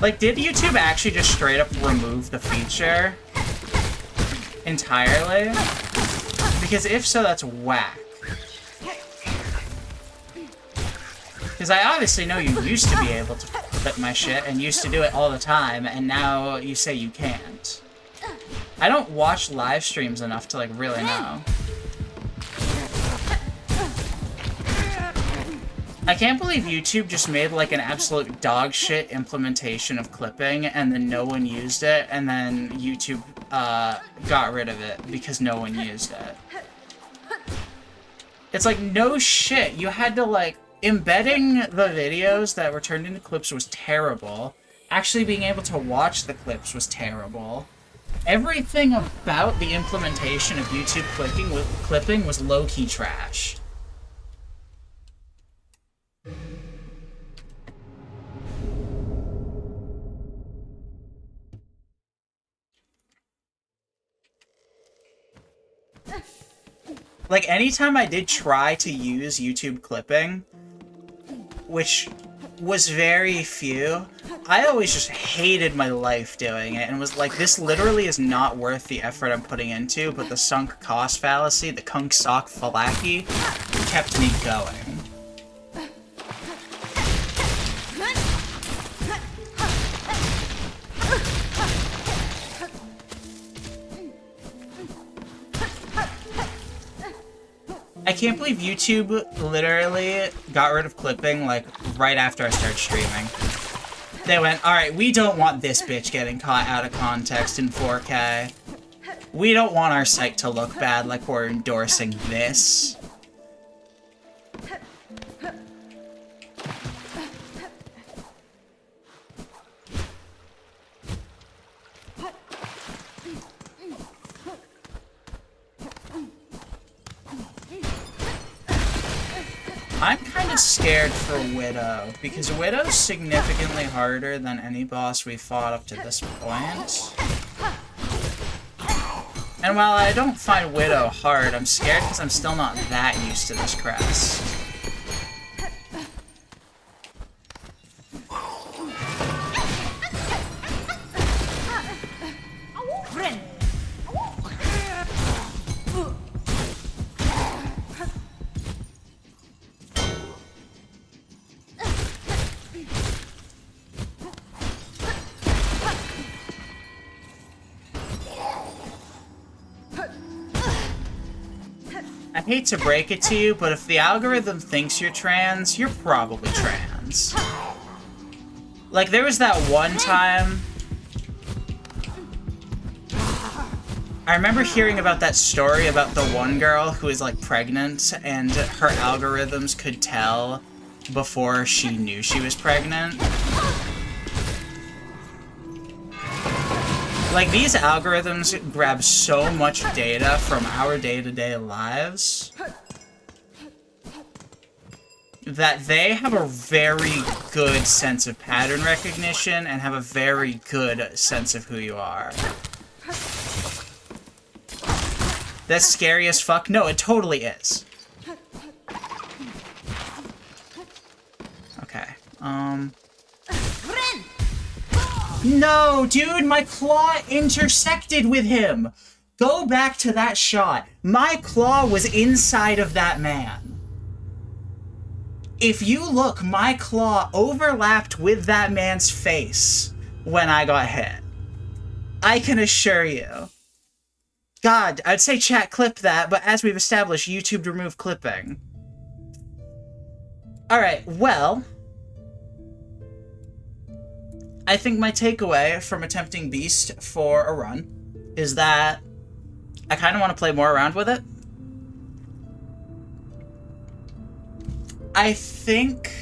Like, did YouTube actually just straight up remove the feature entirely? Because if so, that's whack. Because I obviously know you used to be able to clip my shit and used to do it all the time, and now you say you can't. I don't watch live streams enough to, like, really know. I can't believe YouTube just made, like, an absolute dog shit implementation of clipping, and then no one used it, and then YouTube, got rid of it because no one used it. It's like, no shit, you had to, like, embedding the videos that were turned into clips was terrible. Actually being able to watch the clips was terrible. Everything about the implementation of YouTube clipping was low-key trash. Like, anytime I did try to use YouTube clipping, which was very few, I always just hated my life doing it and was like, this literally is not worth the effort I'm putting into, but the sunk cost fallacy, the kunk sock falaki, kept me going. I can't believe YouTube literally got rid of clipping, like, right after I started streaming. They went, alright, we don't want this bitch getting caught out of context in 4K. We don't want our site to look bad like we're endorsing this. I'm kind of scared for Widow, because Widow's significantly harder than any boss we've fought up to this point. And while I don't find Widow hard, I'm scared because I'm still not that used to this crest. I hate to break it to you, but if the algorithm thinks you're trans, you're probably trans. Like, there was that one time... I remember hearing about that story about the one girl who was, like, pregnant, and her algorithms could tell before she knew she was pregnant. Like, these algorithms grab so much data from our day-to-day lives that they have a very good sense of pattern recognition and have a very good sense of who you are. That's scary as fuck? No, it totally is. Okay, No, dude, my claw intersected with him! Go back to that shot. My claw was inside of that man. If you look, my claw overlapped with that man's face when I got hit. I can assure you. God, I'd say chat clip that, but as we've established, YouTube removed clipping. Alright, well... I think my takeaway from attempting Beast for a run is that I kind of want to play more around with it. I think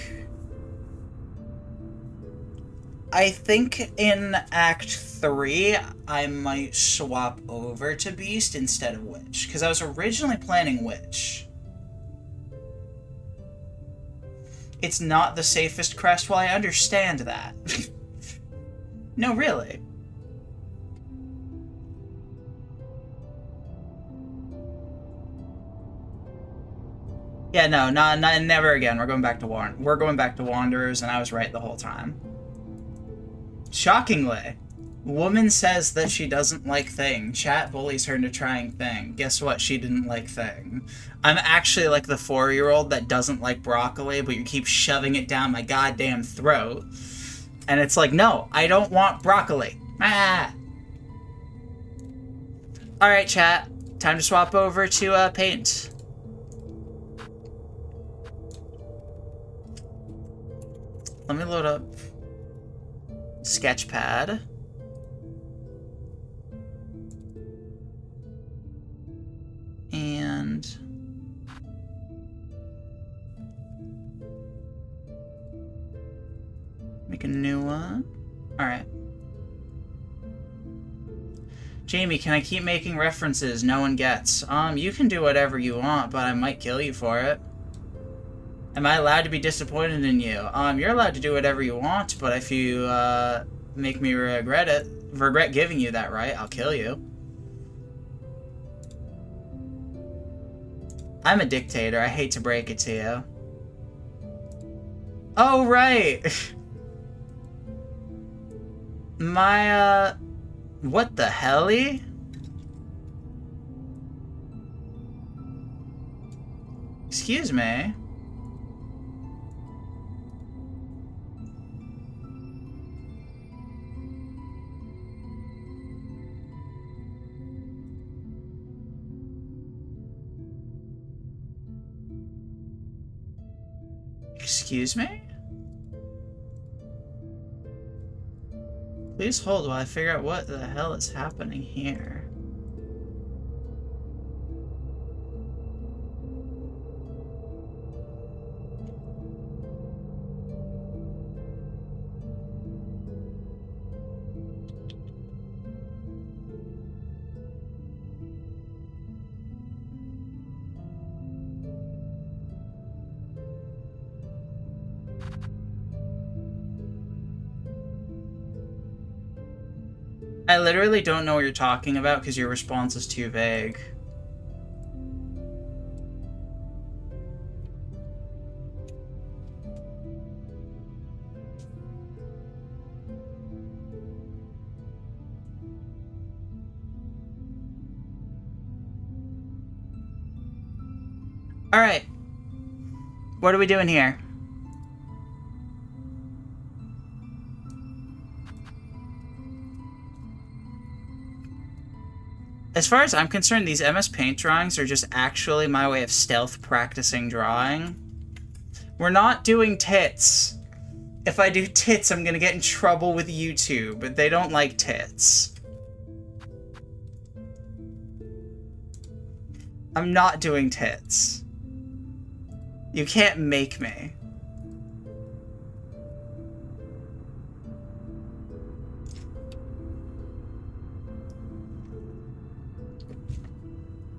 in Act 3, I might swap over to Beast instead of Witch, because I was originally planning Witch. It's not the safest crest, well, I understand that. No, really. Yeah, no, never again. We're going back to Wanderers, and I was right the whole time. Shockingly. Woman says that she doesn't like thing. Chat bullies her into trying thing. Guess what? She didn't like thing. I'm actually like the 4-year-old that doesn't like broccoli, but you keep shoving it down my goddamn throat. And it's like, no, I don't want broccoli. Ah! Alright, chat. Time to swap over to paint. Let me load up Sketchpad. And make a new one. Alright. Jamie, can I keep making references no one gets? You can do whatever you want, but I might kill you for it. Am I allowed to be disappointed in you? You're allowed to do whatever you want, but if you, make me regret giving you that right, I'll kill you. I'm a dictator, I hate to break it to you. Oh, right! My, what the helly? Excuse me? Excuse me? Please hold while I figure out what the hell is happening here. I literally don't know what you're talking about because your response is too vague. Alright. What are we doing here? As far as I'm concerned, these MS Paint drawings are just actually my way of stealth practicing drawing. We're not doing tits. If I do tits, I'm gonna get in trouble with YouTube, but they don't like tits. I'm not doing tits. You can't make me.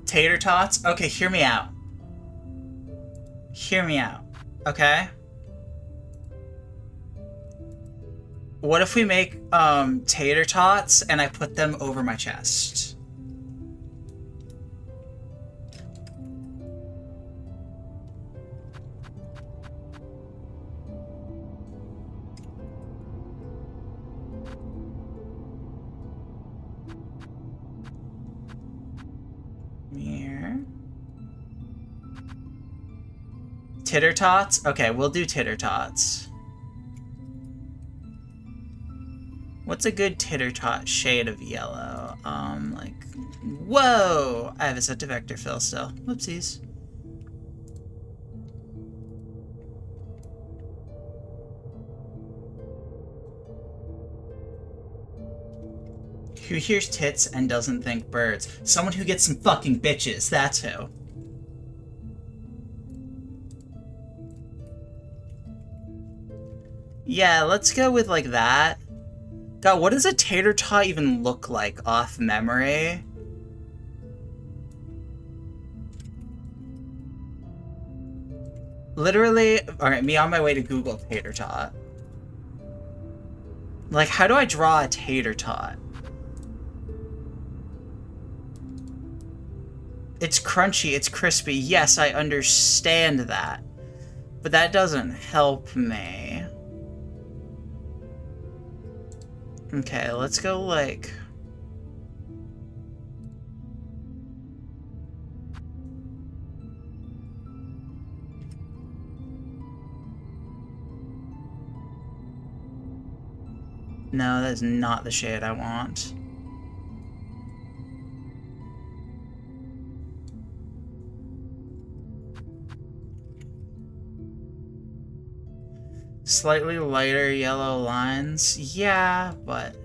Tater tots? Okay, hear me out. Hear me out, okay? What if we make tater tots and I put them over my chest? Here. Titter tots? Okay, we'll do titter tots. What's a good titter tot shade of yellow? Like, whoa! I have it set to vector fill still. Whoopsies. Who hears tits and doesn't think birds? Someone who gets some fucking bitches, that's who. Yeah, let's go with like that. God, what does a tater tot even look like off memory? Literally, alright, me on my way to Google tater tot. Like, how do I draw a tater tot? It's crunchy, it's crispy. Yes, I understand that. But that doesn't help me. Okay, let's go like... No, that is not the shade I want. Slightly lighter yellow lines. Yeah, but...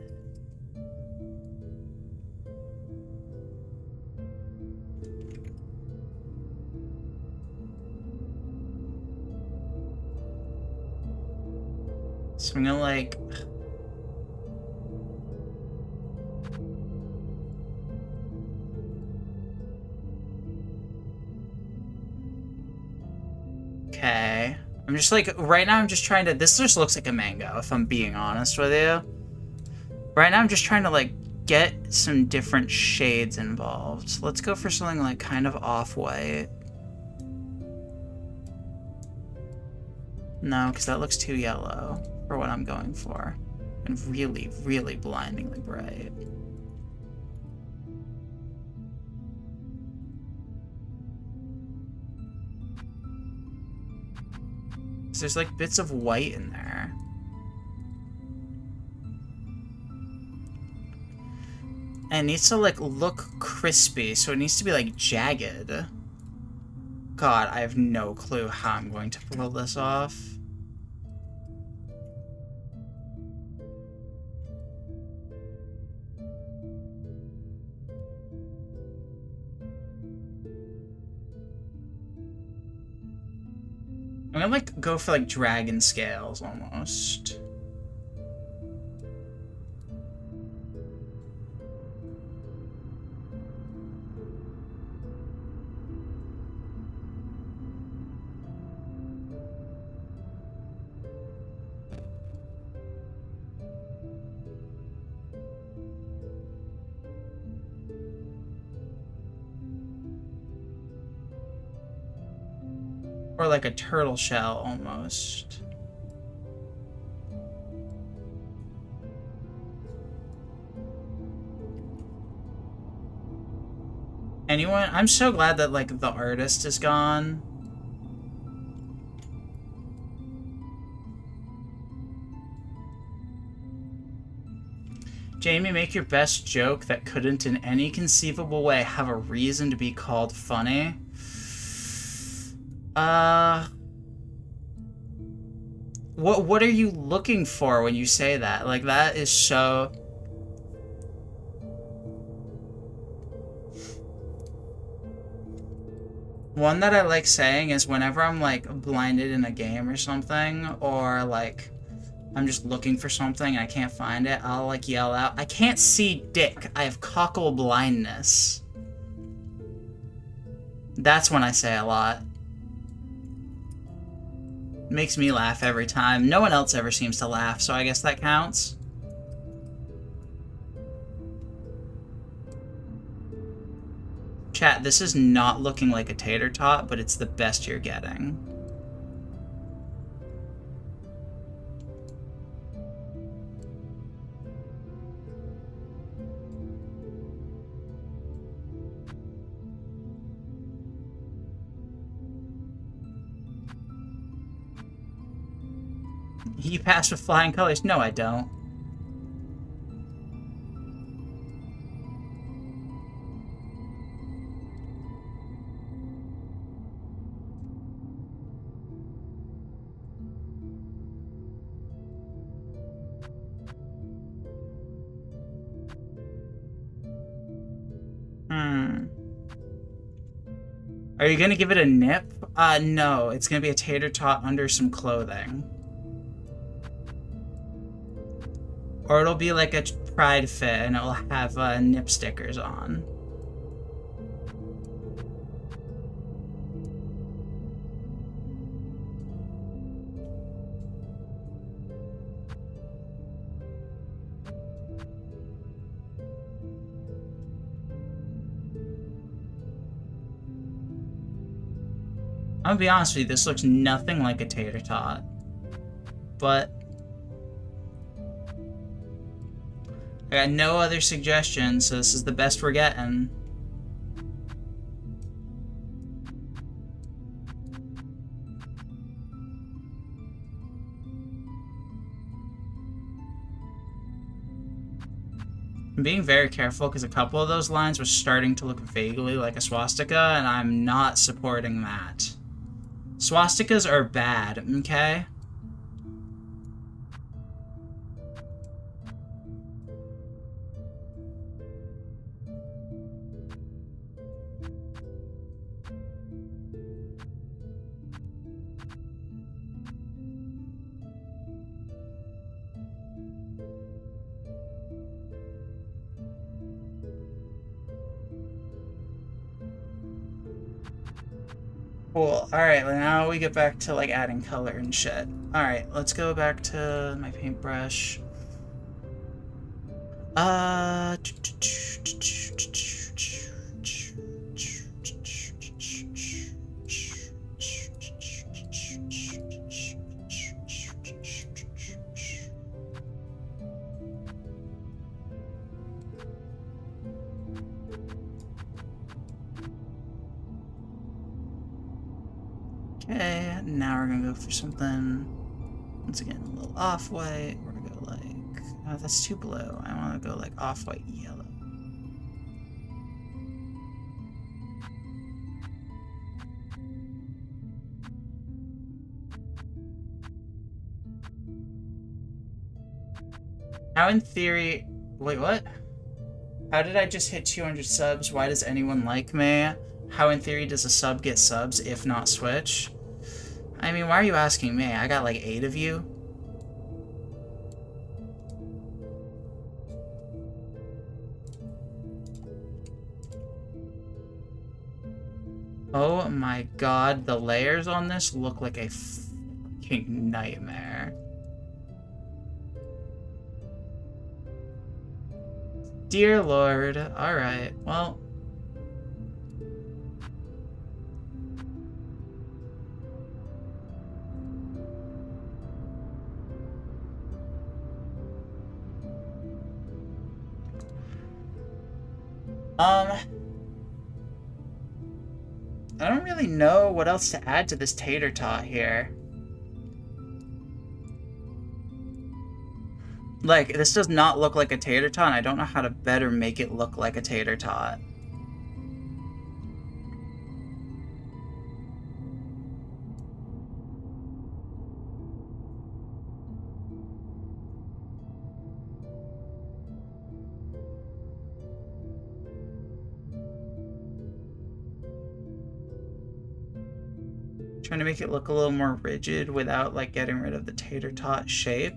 So I'm gonna like... Okay. I'm just like, right now I'm just trying to, this just looks like a mango, if I'm being honest with you. Right now I'm just trying to like get some different shades involved. Let's go for something like kind of off-white. No, because that looks too yellow for what I'm going for. And really, really blindingly bright. There's like bits of white in there. And it needs to like look crispy, so it needs to be like jagged. God, I have no clue how I'm going to pull this off. I'm gonna like go for like dragon scales almost. Or like a turtle shell almost. Anyone? I'm so glad that like the artist is gone. Jamie, make your best joke that couldn't in any conceivable way have a reason to be called funny. What are you looking for when you say that? Like, that is so... One that I like saying is whenever I'm, like, blinded in a game or something, or, like, I'm just looking for something and I can't find it, I'll, like, yell out, I can't see dick, I have cockle blindness. That's when I say a lot. Makes me laugh every time. No one else ever seems to laugh, so I guess that counts. Chat, this is not looking like a tater tot, but it's the best you're getting. You pass with flying colors? No, I don't. Are you gonna give it a nip? No. It's gonna be a tater tot under some clothing. Or it'll be like a pride fit and it'll have nip stickers on. I'm gonna be honest with you, this looks nothing like a tater tot. But I got no other suggestions, so this is the best we're getting. I'm being very careful because a couple of those lines were starting to look vaguely like a swastika, and I'm not supporting that. Swastikas are bad, okay? Cool. Alright, now we get back to, like, adding color and shit. Alright, let's go back to my paintbrush. Okay, now we're gonna go for something, once again, a little off-white. We're gonna go like, oh, that's too blue. I wanna go like off-white yellow. How in theory, wait, what? How did I just hit 200 subs? Why does anyone like me? How in theory does a sub get subs if not Switch? I mean, why are you asking me? I got like 8 of you. Oh my god, the layers on this look like a fucking nightmare. Dear Lord. Alright, well. I don't really know what else to add to this tater tot here. Like, this does not look like a tater tot, and I don't know how to better make it look like a tater tot. Trying to make it look a little more rigid without, like, getting rid of the tater tot shape.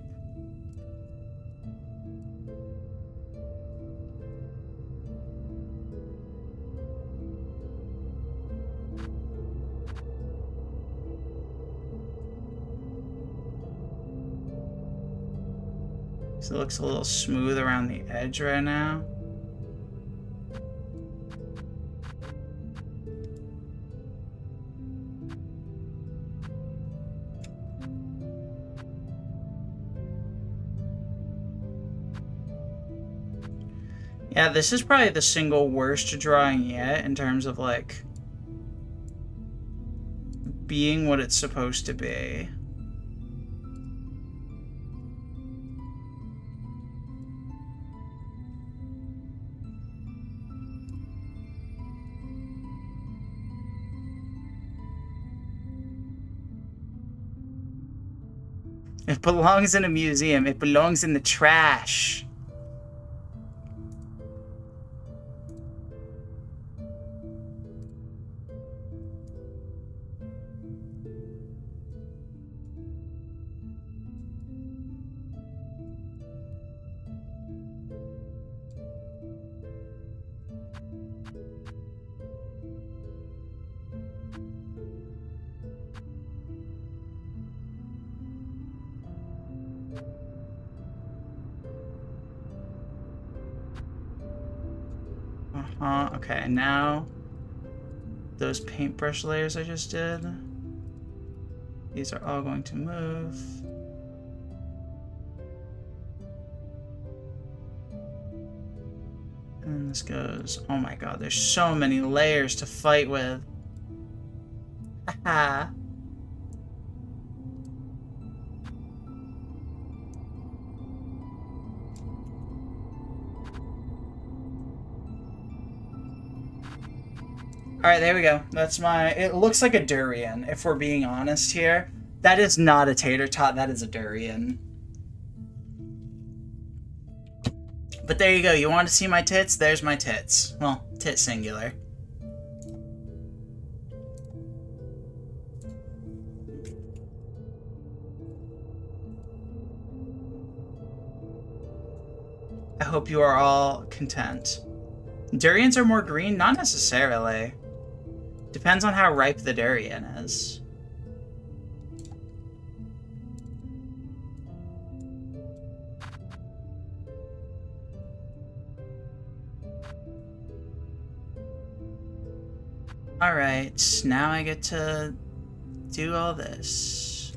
So it looks a little smooth around the edge right now. Yeah, this is probably the single worst drawing yet in terms of, like, being what it's supposed to be. It belongs in a museum. It belongs in the trash. Okay, now those paintbrush layers I just did, these are all going to move. this goes. Oh my god, there's so many layers to fight with. Haha. Alright, there we go. That's my... It looks like a durian, if we're being honest here. That is not a tater tot, that is a durian. But there you go. You want to see my tits? There's my tits. Well, tit singular. I hope you are all content. Durians are more green? Not necessarily. Depends on how ripe the durian is. Alright, now I get to do all this.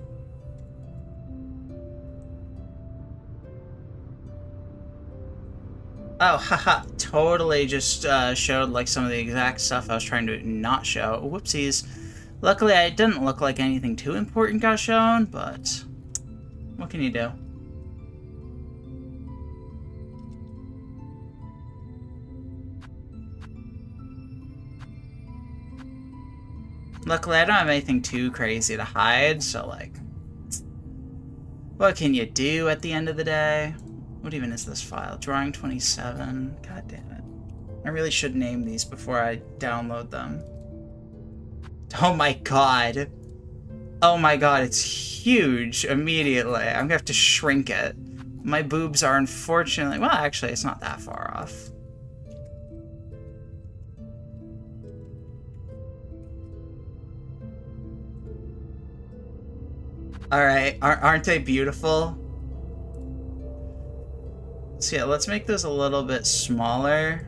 Oh, haha, totally just showed like some of the exact stuff I was trying to not show. Whoopsies. Luckily, it didn't look like anything too important got shown, but what can you do? Luckily, I don't have anything too crazy to hide, so like, what can you do at the end of the day? What even is this file? Drawing 27. God damn it. I really should name these before I download them. Oh my god. Oh my god, it's huge immediately. I'm gonna have to shrink it. My boobs are unfortunately... Well, actually, it's not that far off. Alright, aren't they beautiful? So yeah, let's make those a little bit smaller.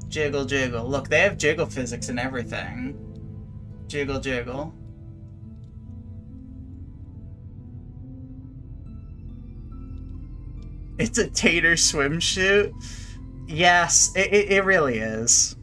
Jiggle, jiggle. Look, they have jiggle physics and everything. Jiggle, jiggle. It's a tater swimsuit? Yes, it really is.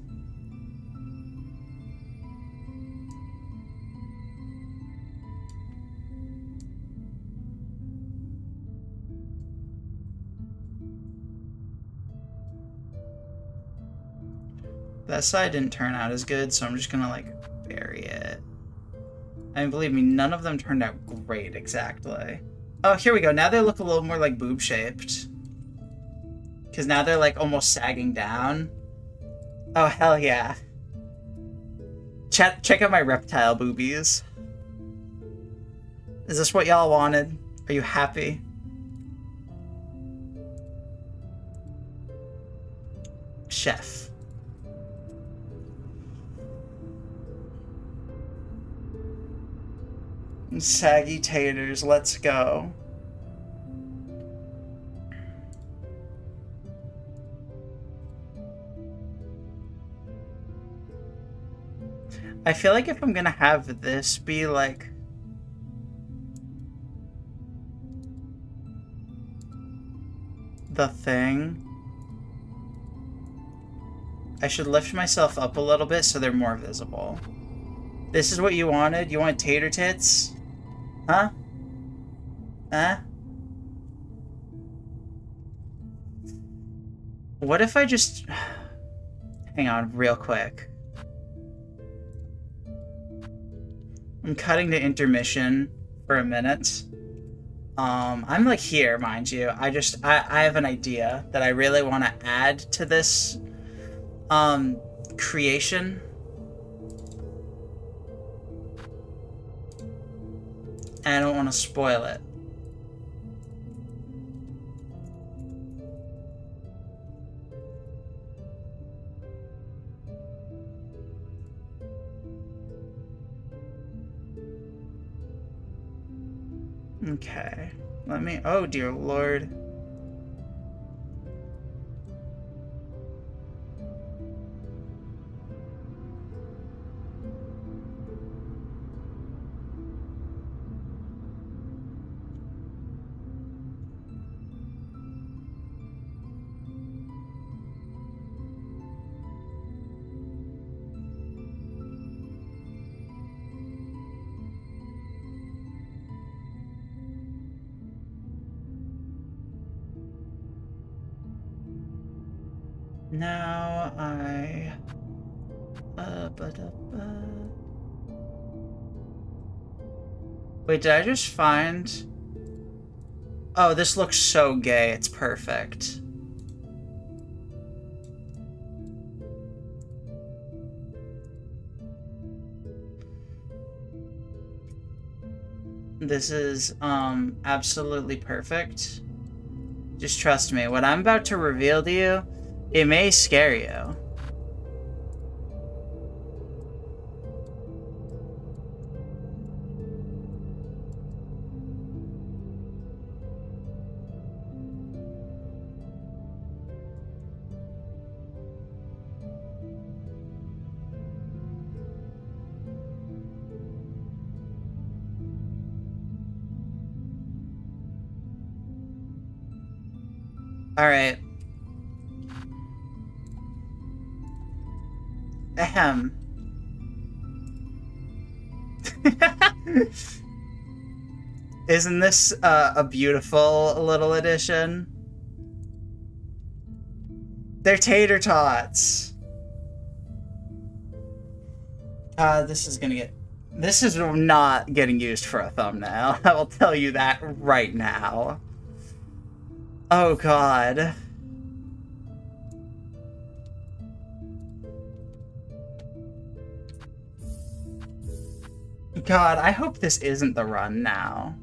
That side didn't turn out as good, so I'm just gonna, like, bury it. I mean, believe me, none of them turned out great, exactly. Oh, here we go. Now they look a little more, like, boob-shaped. Because now they're, like, almost sagging down. Oh, hell yeah. Check out my reptile boobies. Is this what y'all wanted? Are you happy? Chef. Saggy taters, let's go. I feel like if I'm gonna have this be like the thing, I should lift myself up a little bit so they're more visible. This is what you wanted? You want tater tits? Huh? Huh? What if I just... Hang on, real quick. I'm cutting to intermission for a minute. I'm like here, mind you. I have an idea that I really want to add to this creation. And I don't want to spoil it. Okay. Let me... Oh, dear Lord. Now I... Wait, did I just find... Oh, this looks so gay. It's perfect. This is, absolutely perfect. Just trust me. What I'm about to reveal to you, it may scare you. Alright. Ahem. Isn't this a beautiful little addition? They're tater tots. This is not getting used for a thumbnail. I will tell you that right now. Oh god. God, I hope this isn't the run now.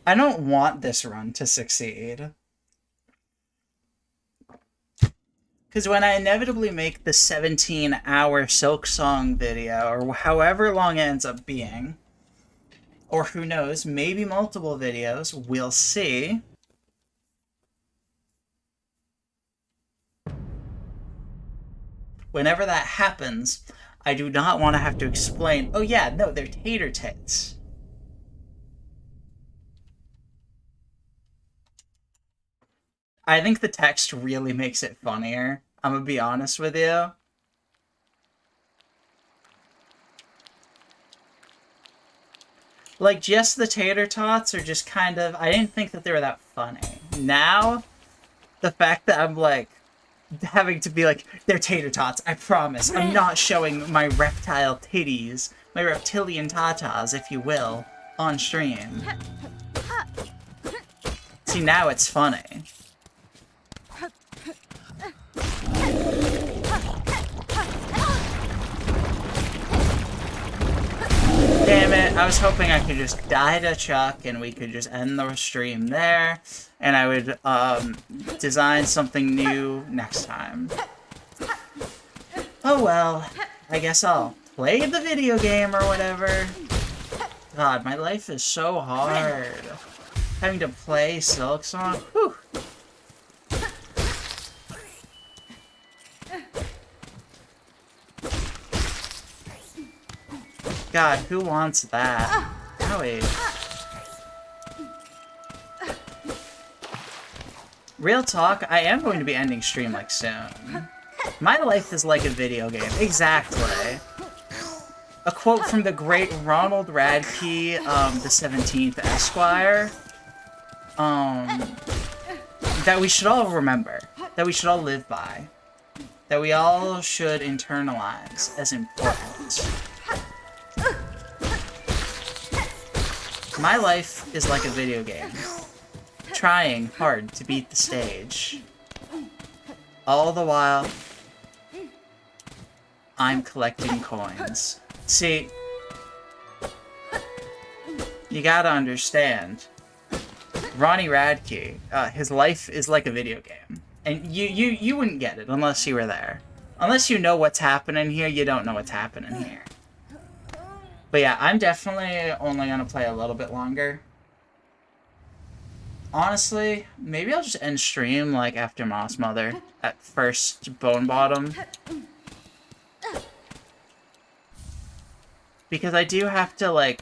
I don't want this run to succeed. Because when I inevitably make the 17-hour Silksong video, or however long it ends up being, or who knows, maybe multiple videos, we'll see. Whenever that happens, I do not want to have to explain, oh yeah, no, they're tater tits. I think the text really makes it funnier. I'm gonna be honest with you. Like, just the tater tots are just kind of... I didn't think that they were that funny. Now, the fact that I'm, like, having to be like, they're tater tots, I promise. I'm not showing my reptile titties, my reptilian tatas, if you will, on stream. See, now it's funny. Damn it, I was hoping I could just die to Chuck and we could just end the stream there, and I would design something new next time. Oh well, I guess I'll play the video game or whatever. God, my life is so hard. Having to play Silksong, whew. God, who wants that? Owie. Real talk, I am going to be ending stream like soon. My life is like a video game. Exactly. A quote from the great Ronald Radke, the 17th Esquire, that we should all remember, that we should all live by, that we all should internalize as important. My life is like a video game, trying hard to beat the stage. All the while, I'm collecting coins. See, you gotta understand, Ronnie Radke, his life is like a video game. And you wouldn't get it unless you were there. Unless you know what's happening here, you don't know what's happening here. But yeah, I'm definitely only gonna play a little bit longer. Honestly, maybe I'll just end stream, like, after Moss Mother, at first Bone Bottom. Because I do have to, like,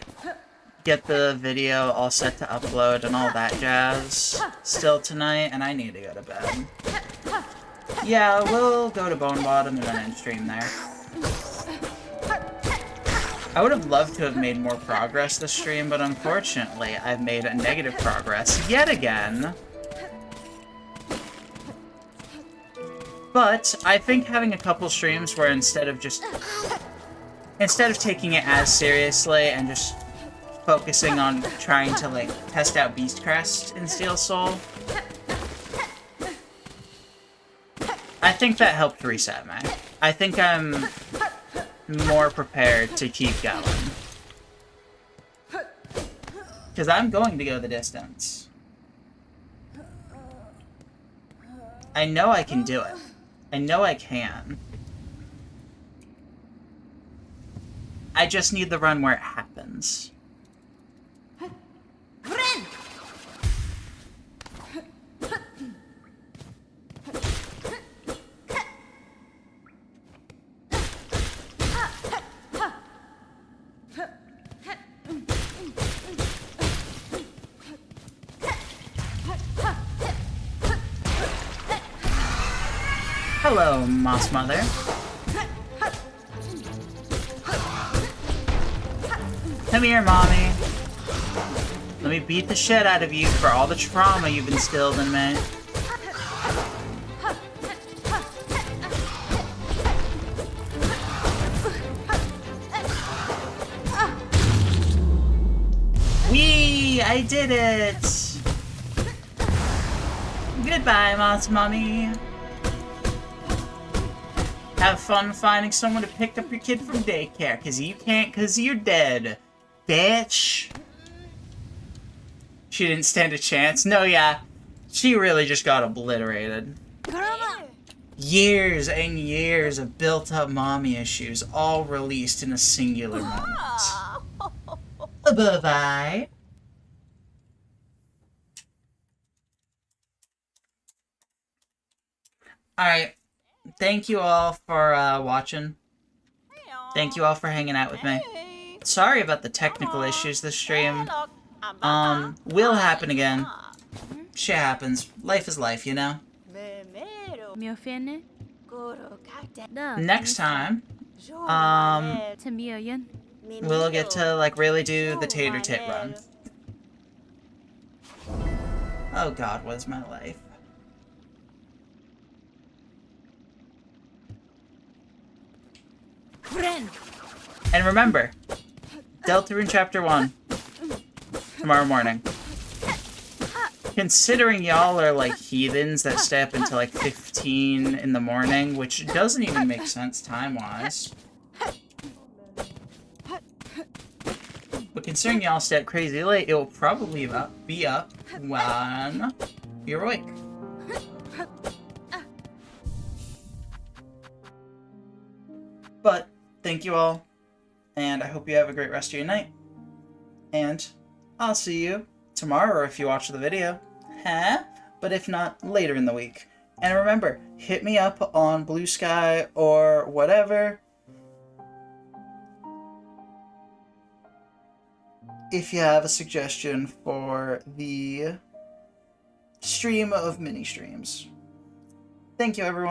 get the video all set to upload and all that jazz still tonight, and I need to go to bed. Yeah, we'll go to Bone Bottom and then end stream there. I would have loved to have made more progress this stream, but unfortunately, I've made a negative progress yet again. But I think having a couple streams where instead of taking it as seriously and just focusing on trying to, like, test out Beastcrest in Steel Soul, I think that helped reset me. I think I'm more prepared to keep going. Because I'm going to go the distance. I know I can do it. I know I can. I just need the run where it happens. Hello, Moss Mother. Come here, Mommy. Let me beat the shit out of you for all the trauma you've instilled in me. Whee! I did it! Goodbye, Moss Mommy. Have fun finding someone to pick up your kid from daycare, cause you can't, cause you're dead. Bitch. She didn't stand a chance. No, yeah. She really just got obliterated. Years and years of built-up mommy issues, all released in a singular moment. Bye-bye. Alright. Thank you all for watching. Thank you all for hanging out with me. Sorry about the technical issues this stream. Will happen again. Shit happens. Life is life, you know? Next time, we'll get to, like, really do the tater tit run. Oh god, what is my life? And remember, Deltarune Chapter 1, tomorrow morning. Considering y'all are like heathens that stay up until like 15 in the morning, which doesn't even make sense time-wise. But considering y'all stay up crazy late, it will probably be up when you're awake. But thank you all, and I hope you have a great rest of your night. And I'll see you tomorrow if you watch the video. Huh? But if not, later in the week. And remember, hit me up on Blue Sky or whatever if you have a suggestion for the stream of mini streams. Thank you, everyone.